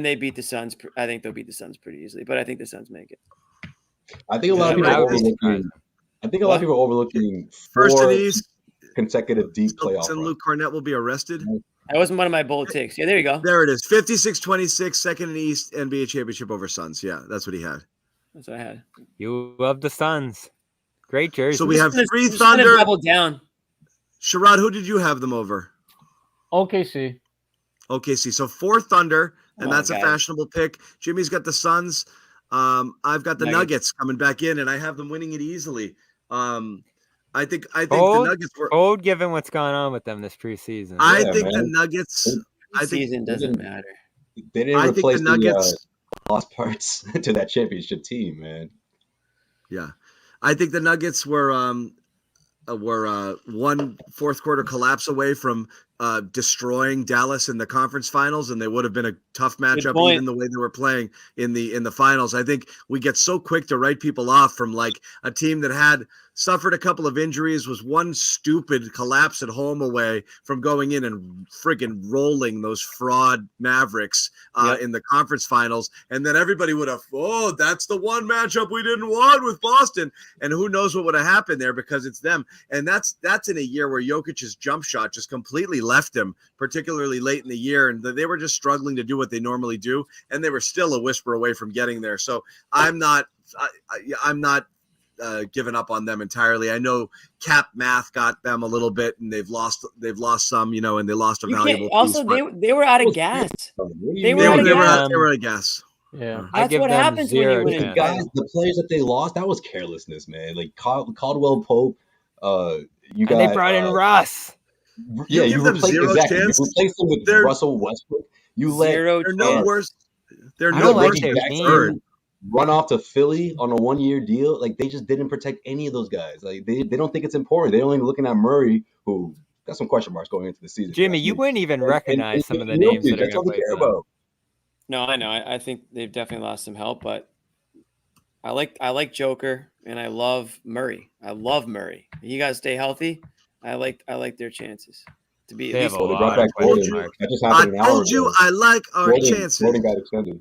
they beat the Suns. I think they'll beat the Suns pretty easily, but I think the Suns make it. I think a lot of people are overlooking. I think a lot of people are overlooking First in 4 the East, consecutive deep playoff and runs. Luke Cornett will be arrested. That wasn't one of my bold takes. Yeah, there you go. There it is. 56-26, second in the East, NBA championship over Suns. Yeah, that's what he had. That's what I had. You love the Suns. Great jersey. So we have 3 I'm just gonna Thunder. double down. Sherrod, who did you have them over? OKC. OKC. So 4 Thunder, and Oh, that's a God. fashionable pick. Jimmy's got the Suns. I've got the Nuggets coming back in, and I have them winning it easily. I think bold, the Nuggets were bold given what's going on with them this preseason. I think the Nuggets. I think Season doesn't matter. They didn't I think replace the Nuggets. lost parts to that championship team, man. Yeah, I think the Nuggets were one fourth quarter collapse away from destroying Dallas in the conference finals, and they would have been a tough matchup point. even the way they were playing in the finals. I think we get so quick to write people off from like a team that had suffered a couple of injuries, was one stupid collapse at home away from going in and friggin' rolling those fraud Mavericks in the conference finals. And then everybody would have, that's the one matchup we didn't want with Boston. And who knows what would have happened there because it's them. And that's in a year where Jokic's jump shot just completely left him, particularly late in the year. And they were just struggling to do what they normally do. And they were still a whisper away from getting there. So I'm not given up on them entirely. I know cap math got them a little bit, and they've lost some, and they lost a valuable piece. Also, they were out of gas. They were out of gas. Yeah, that's what happens when you win. Guys, the players that they lost, that was carelessness, man. Like Caldwell Pope, you got. And they brought in Russ. Yeah, you them replaced zero exactly. chance. You replaced them with Russell Westbrook. You let They're no worse. They're I no don't like worse their than team. third. run off to Philly on a 1-year deal. Like, they just didn't protect any of those guys. Like, they don't think it's important. They're only looking at Murray, who got some question marks going into the season. Jimmy, you wouldn't even recognize some of the names that are going to play for them. No, I know. I think they've definitely lost some help, but I like Joker and I love Murray. I love Murray. You guys stay healthy. I like their chances to be. They At have least a lot of question marks. That just I happened an hour told you ago. I like our chances. Gordon got extended.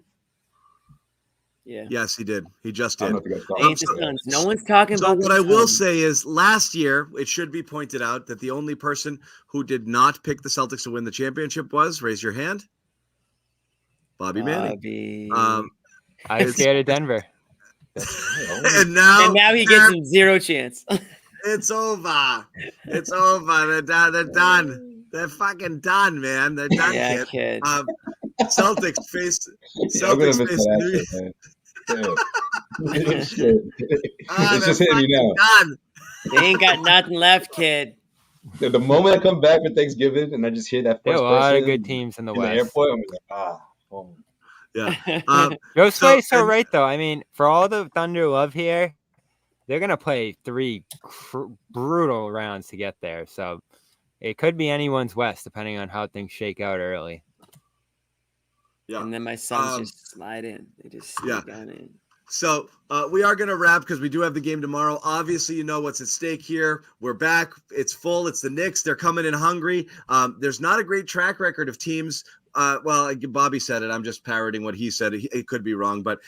Yeah. Yes, he did. He just I did. don't know if you guys saw They ain't that. the Suns. No one's talking So about. what the I will Suns. say is last year, it should be pointed out that the only person who did not pick the Celtics to win the championship was, raise your hand, Bobby Manning. I was scared of Denver. And now he gets him zero chance. it's over. It's over. They're done. They're fucking done, man. They're done, Yeah, kid. kid. Celtics face. Yeah, I'm gonna Celtics miss face. that shit, man. Yeah. Shit. It's just they're hitting me now. fucking done. They ain't got nothing left, kid. The moment I come back for Thanksgiving and I just hear that There are first a lot of person good teams in the in the West. airport, I'm like, oh. Yeah. Josue's so and- right, though. I mean, for all the Thunder love here, they're going to play 3 brutal rounds to get there. So it could be anyone's West, depending on how things shake out early. Yeah. And then my Suns just slide in. They just sneak on in. So we are going to wrap because we do have the game tomorrow. Obviously, you know what's at stake here. We're back. It's full. It's the Knicks. They're coming in hungry. There's not a great track record of teams. Well, Bobby said it. I'm just parroting what he said. It could be wrong, but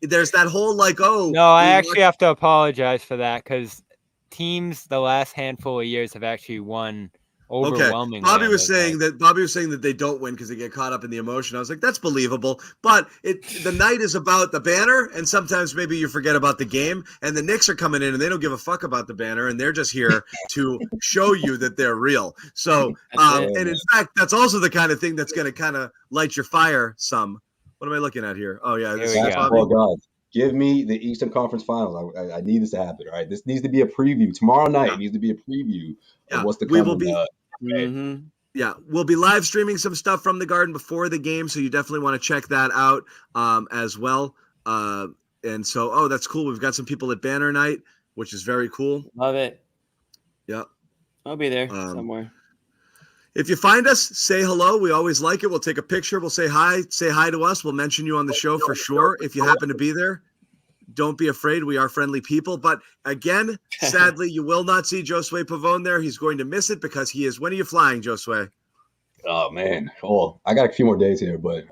there's that whole No, I actually have to apologize for that because teams the last handful of years have actually won overwhelmingly. Bobby was saying that they don't win because they get caught up in the emotion. I was like, that's believable, but the night is about the banner, and sometimes maybe you forget about the game. And the Knicks are coming in, and they don't give a fuck about the banner, and they're just here to show you that they're real. So, and in fact, that's also the kind of thing that's going to kind of light your fire some. What am I looking at here? Oh yeah, this is basketball gods. Give me the Eastern Conference Finals. I need this to happen. All right, this needs to be a preview tomorrow night. It needs to be a preview of what's to come. We will be. Yeah, we'll be live streaming some stuff from the Garden before the game, so you definitely want to check that out as well. And so, that's cool. We've got some people at Banner Night, which is very cool. Love it. Yeah, I'll be there somewhere. If you find us, say hello. We always like it. We'll take a picture. We'll say hi. Say hi to us. We'll mention you on the show for sure. If you happen to be there, don't be afraid. We are friendly people. But again, sadly, you will not see Josue Pavone there. He's going to miss it because he is. When are you flying, Josue? Oh, man. Well, I got a few more days here, but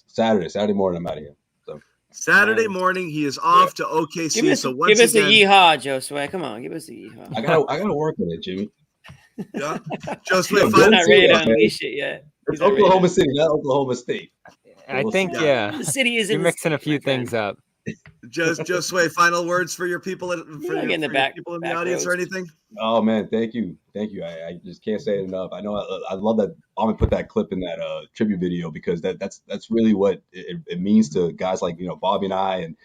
Saturday morning, I'm out of here. So Saturday morning, he is off to OKC. Give us a yeehaw, Josue. Come on, give us a yeehaw. I gotta work on it, Jimmy. Yeah, Josue, he's not ready to unleash it yet. It's Oklahoma City, not Oklahoma State. I think the city is. You're mixing a few things up. Josue, final words for your people people in the audience or anything? Oh man, thank you. I just can't say it enough. I know I love that. I'm gonna put that clip in that tribute video because that's really what it means to guys like Bobby and I and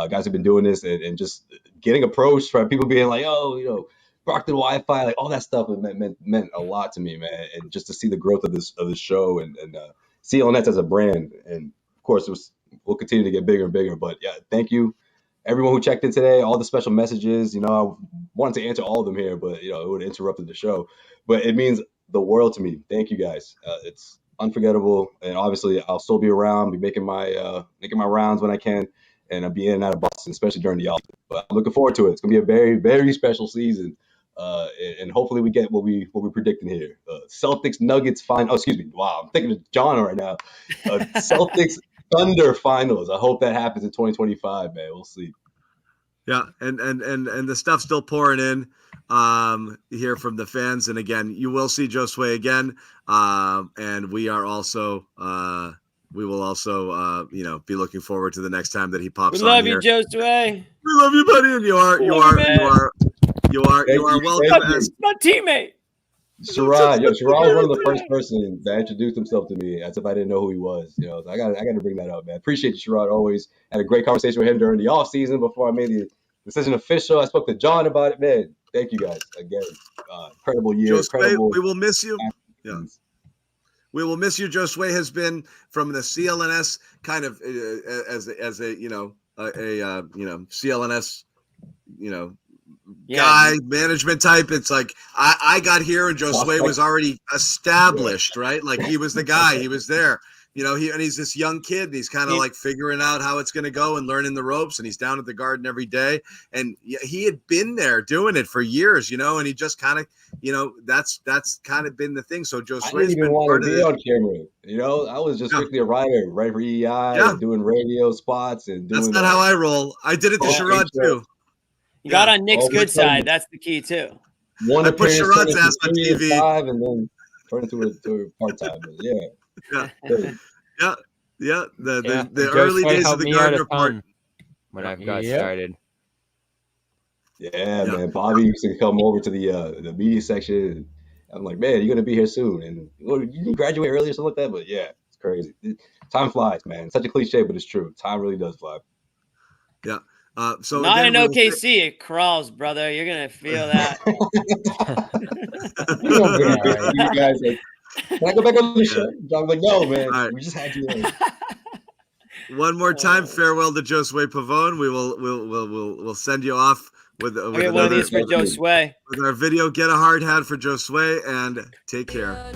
guys who've been doing this and just getting approached by people being like, Brockton Wi-Fi, like all that stuff meant a lot to me, man. And just to see the growth of this show and CLNS as a brand, and of course we'll continue to get bigger and bigger. But yeah, thank you, everyone who checked in today. All the special messages. I wanted to answer all of them here, but it would have interrupted the show. But it means the world to me. Thank you guys. It's unforgettable, and obviously I'll still be around, be making my rounds when I can, and I'll be in and out of Boston, especially during the off. But I'm looking forward to it. It's gonna be a very, very special season. And hopefully we get what we're predicting here. Celtics Nuggets final. Oh, excuse me. Wow, I'm thinking of John right now. Celtics Thunder finals. I hope that happens in 2025, man. We'll see. Yeah, and the stuff's still pouring in here from the fans. And again, you will see Josue again. And we are also we will also be looking forward to the next time that he pops on here. We love you, Josue. We love you, buddy. And you are welcome as my teammate. Sherrod was one of the first person that introduced himself to me as if I didn't know who he was. So I got to bring that up, man. Appreciate you, Sherrod. Always had a great conversation with him during the off season before I made the decision official. I spoke to John about it, man. Thank you guys again. Incredible year. Josue, we will miss you. Yeah. We will miss you. Josue has been from the CLNS kind of as a CLNS guy management type. It's like I got here and Josue was already established, right? Like he was the guy. He was there. He's this young kid. And he's kind of like figuring out how it's going to go and learning the ropes. And he's down at the Garden every day. And he had been there doing it for years, and he just kind of, that's kind of been the thing. So Josue's been part of it. On camera. I was just strictly a writer, right for EI, doing radio spots and doing. That's not how I roll. I did it to Sherrod too. You got on Nick's good side. That's the key too. I put Sherrod's ass on TV and then turned into a part-time. The early days of the Garden Report when I got started. Yeah, man. Bobby used to come over to the media section. And I'm like, man, you're gonna be here soon, and you didn't graduate early or something like that. But yeah, it's crazy. Time flies, man. Such a cliche, but it's true. Time really does fly. Yeah. So not in OKC, it crawls, brother. You're gonna feel that. You guys, can I go back on the show? I'm like, no, man. Right. We just had you. One more time, farewell to Josue Pavone. We'll send you off with one of these for Josue. With our video, get a hard hat for Josue, and take care.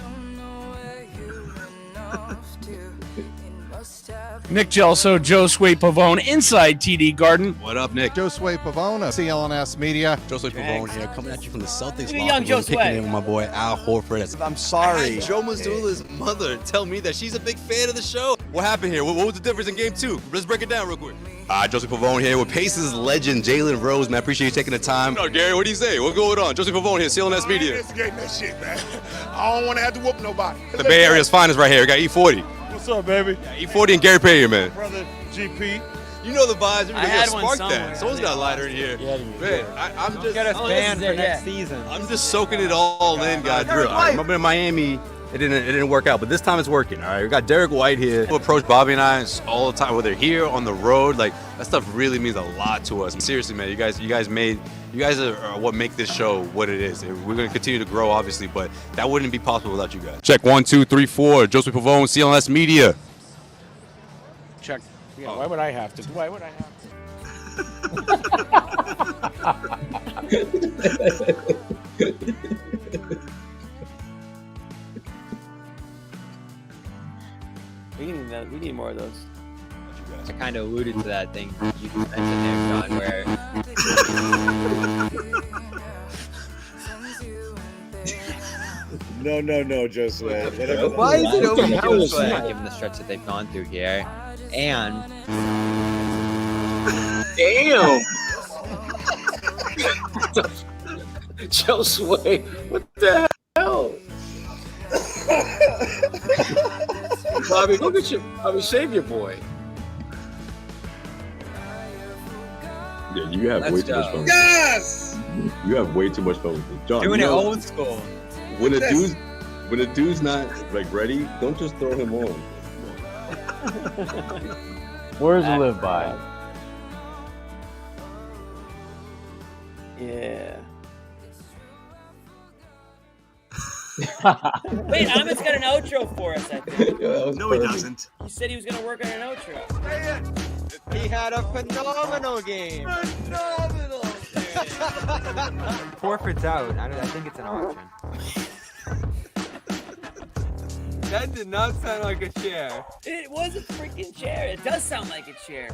Nick Gelso, Josue Pavone, inside TD Garden. What up, Nick? Josue Pavon, CLNS Media. Josue Pavone here, coming at you from the Celtics. Look at young locker room, Josue. kicking in with my boy Al Horford. I'm sorry. Joe Mazzulla's mother tell me that she's a big fan of the show. What happened here? What was the difference in game 2? Let's break it down real quick. Josue Pavone here with Pacers legend Jalen Rose, man. I appreciate you taking the time. No, Gary, what do you say? What's going on? Josue Pavone here, CLNS I Media. ain't instigating that shit, man. I don't want to have to whoop nobody. The Bay Area's finest right here. We got E40. What's up, baby? E40 and Gary Payton, man. Brother GP. You know the vibes. I had one Spark somewhere. that. Someone's got a lighter in here. Man, I'm just. Get us banned for next season. I'm just soaking it all in, guys. I remember in Miami, it didn't work out, but this time it's working. All right, we got Derek White here. Who approach Bobby and I all the time, whether here on the road. Like that stuff really means a lot to us. Seriously, man, you guys are what make this show what it is. We're gonna continue to grow, obviously, but that wouldn't be possible without you guys. Check 1, 2, 3, 4. Josue Pavone, CLNS Media. Check. Yeah, why would I have to? Why would I have We need more of those. I kind of alluded to that thing you mentioned there, John, where No, Josue. why is it over Josue, given the stretch that they've gone through here, and Damn. Josue, what the hell? Bobby, look at you. Bobby, save your boy. Yeah, you have way too much fun. Yes. You have way too much fun with it. John, doing you it know, old school. when a dude's not like ready, don't just throw him on. Words to live by. Yeah. Wait, Ahmed's got an outro for us, I think. No, he doesn't. He said he was going to work on an outro. He had a phenomenal game. Phenomenal. Horford's out. I think it's an option. That did not sound like a chair. It was a freaking chair. It does sound like a chair.